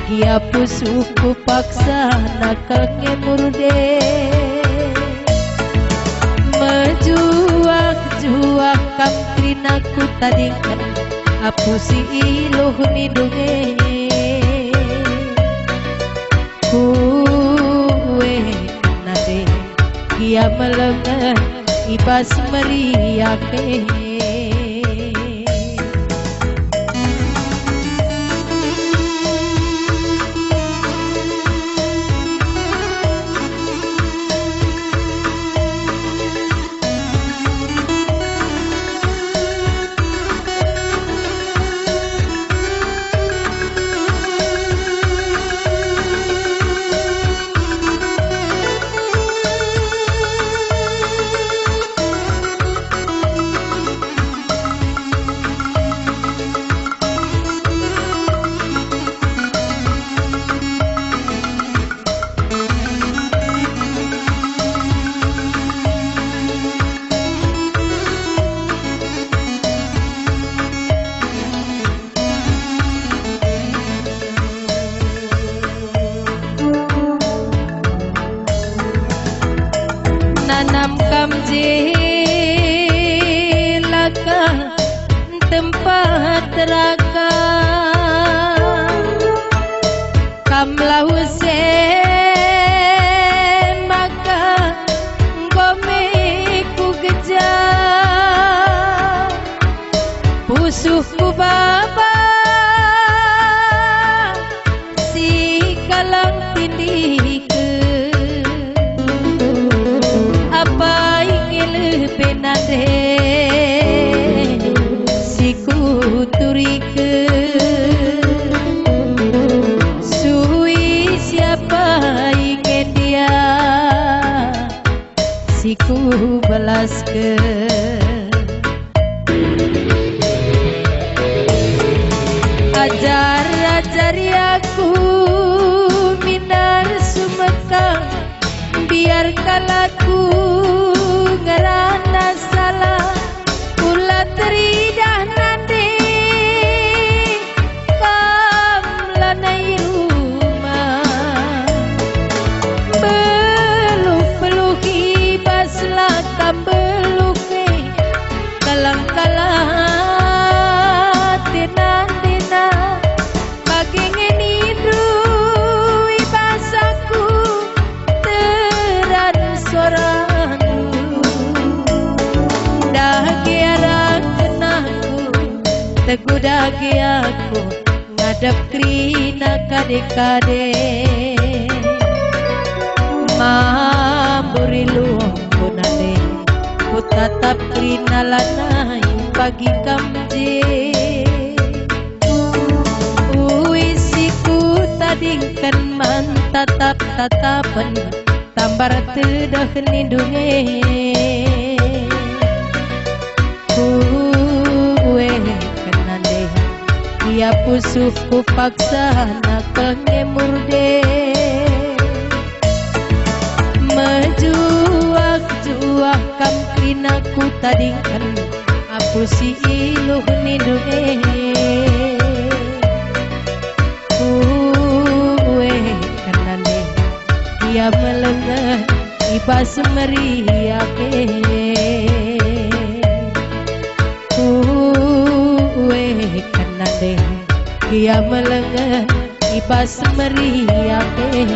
kia pusuku paksa nakal ngemurde mejuak-juak kamtrinaku tadingkan apusi iluh nindunge kuwe nade kia melengan ibas meriake nanam kamje laka tempat raka kamla Hussein maka gomeku gejar pusuhku baba si kalang tindike apa ingin penade si kuturike balaskeun. Ajar-ajari aku minar sumekang, biar kalaku ngerana salah, kula teridah nade kam lanai rumah. Peluk-peluki baslah kam beluke, kalang-kalah tina-tina bagingen indui basaku teran sorandu. Dagi arah kenaku teguh dagi aku ngadep krina kade-kade. Mamburi luang punane ku tatap krina lanai pagi kamje. Uisiku tadingkan man tatap-tatapan tambar tedah nindunge. Kue kenande ia pusuhku paksa nak ngemurde. Mejuak-juak kam krinaku tadingkan aku si iluh nindunge. Kue kenane ia melengah ibas meriake. Kue kenane ia melengah ibas meriake.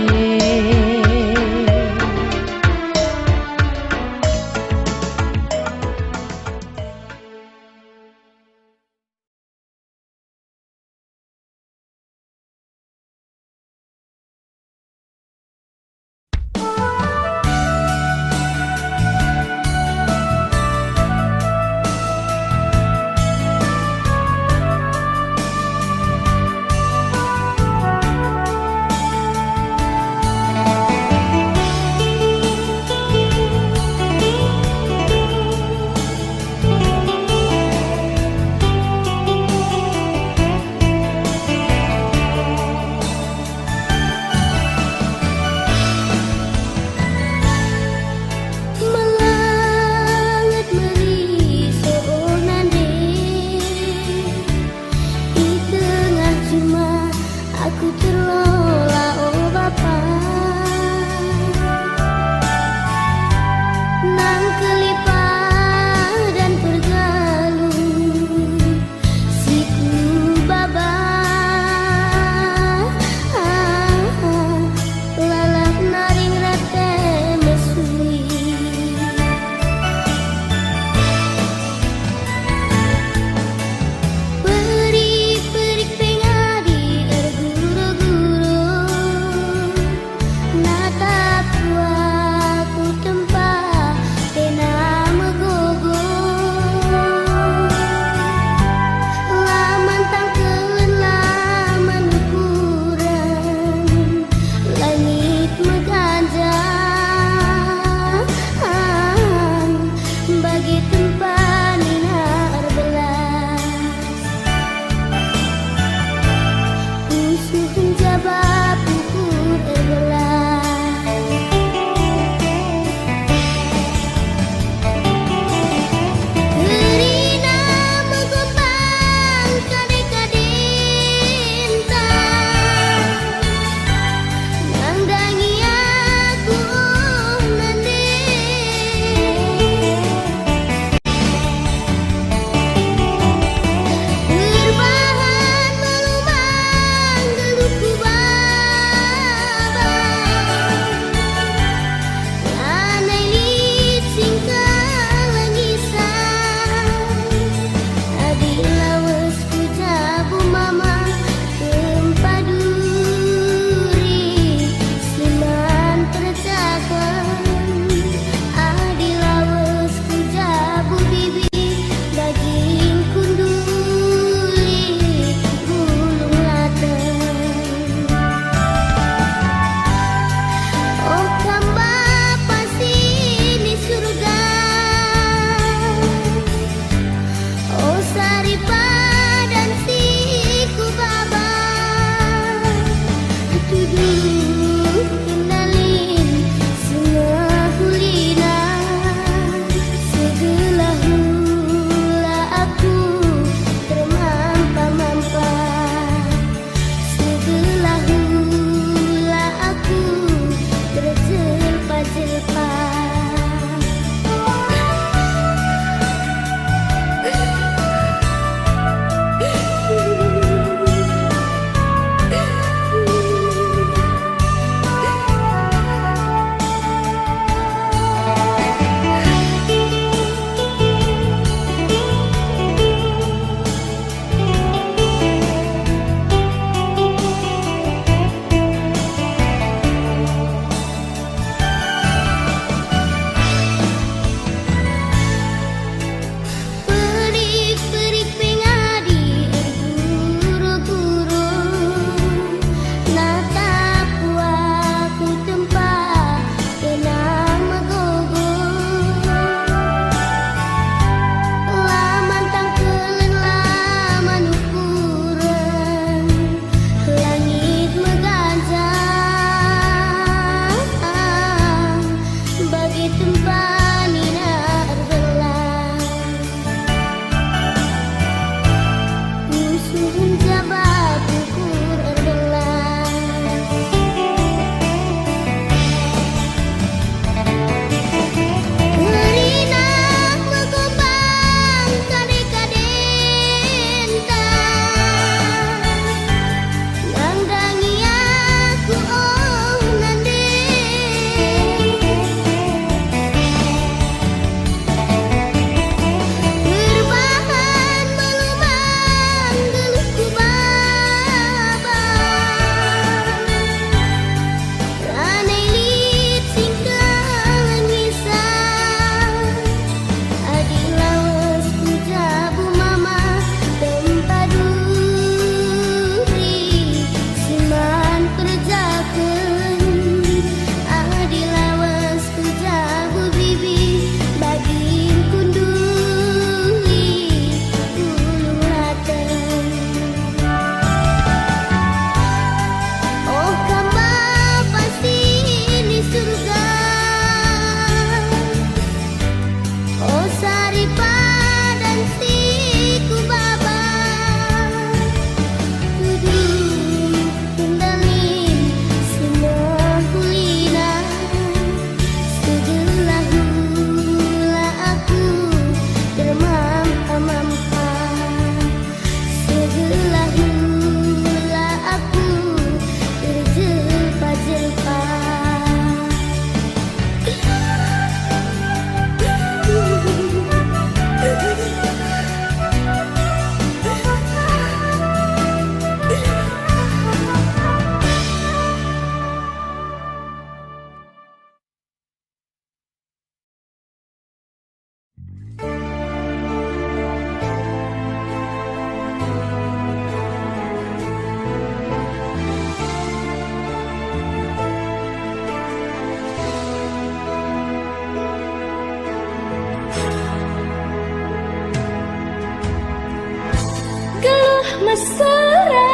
mesra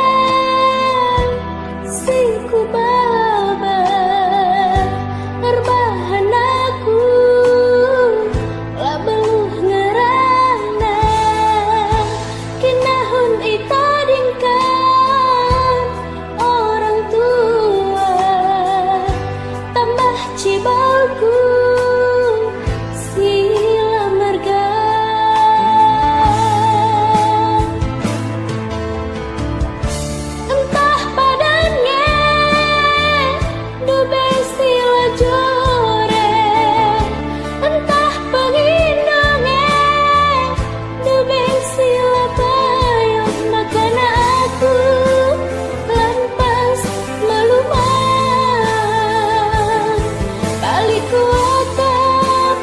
si ku baba erbahan aku labeluh ngerana kinahun itadingkan orang tua tambah cibalku sila marga entah padanya dube sila jore entah pengindongnya dube sila payung makana aku lantas melumat balik kuota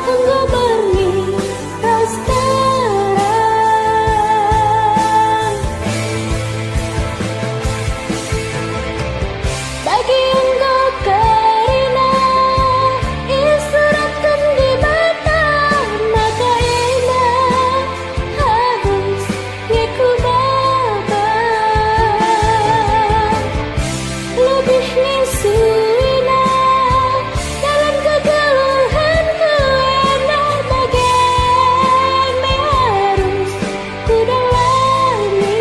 tunggu berni rastaran bagi engkau karina isuratkan di mata maka enak harus ya ku baba lebih nisuina dalam kegeluhan ku enak bagai harus ku dalami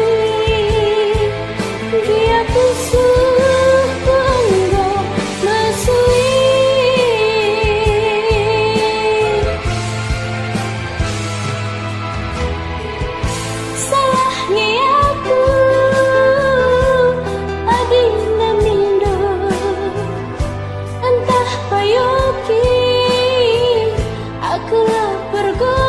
dia pusuh ku enggak masui salahnya aku adina mindo entah payoki akulah pergo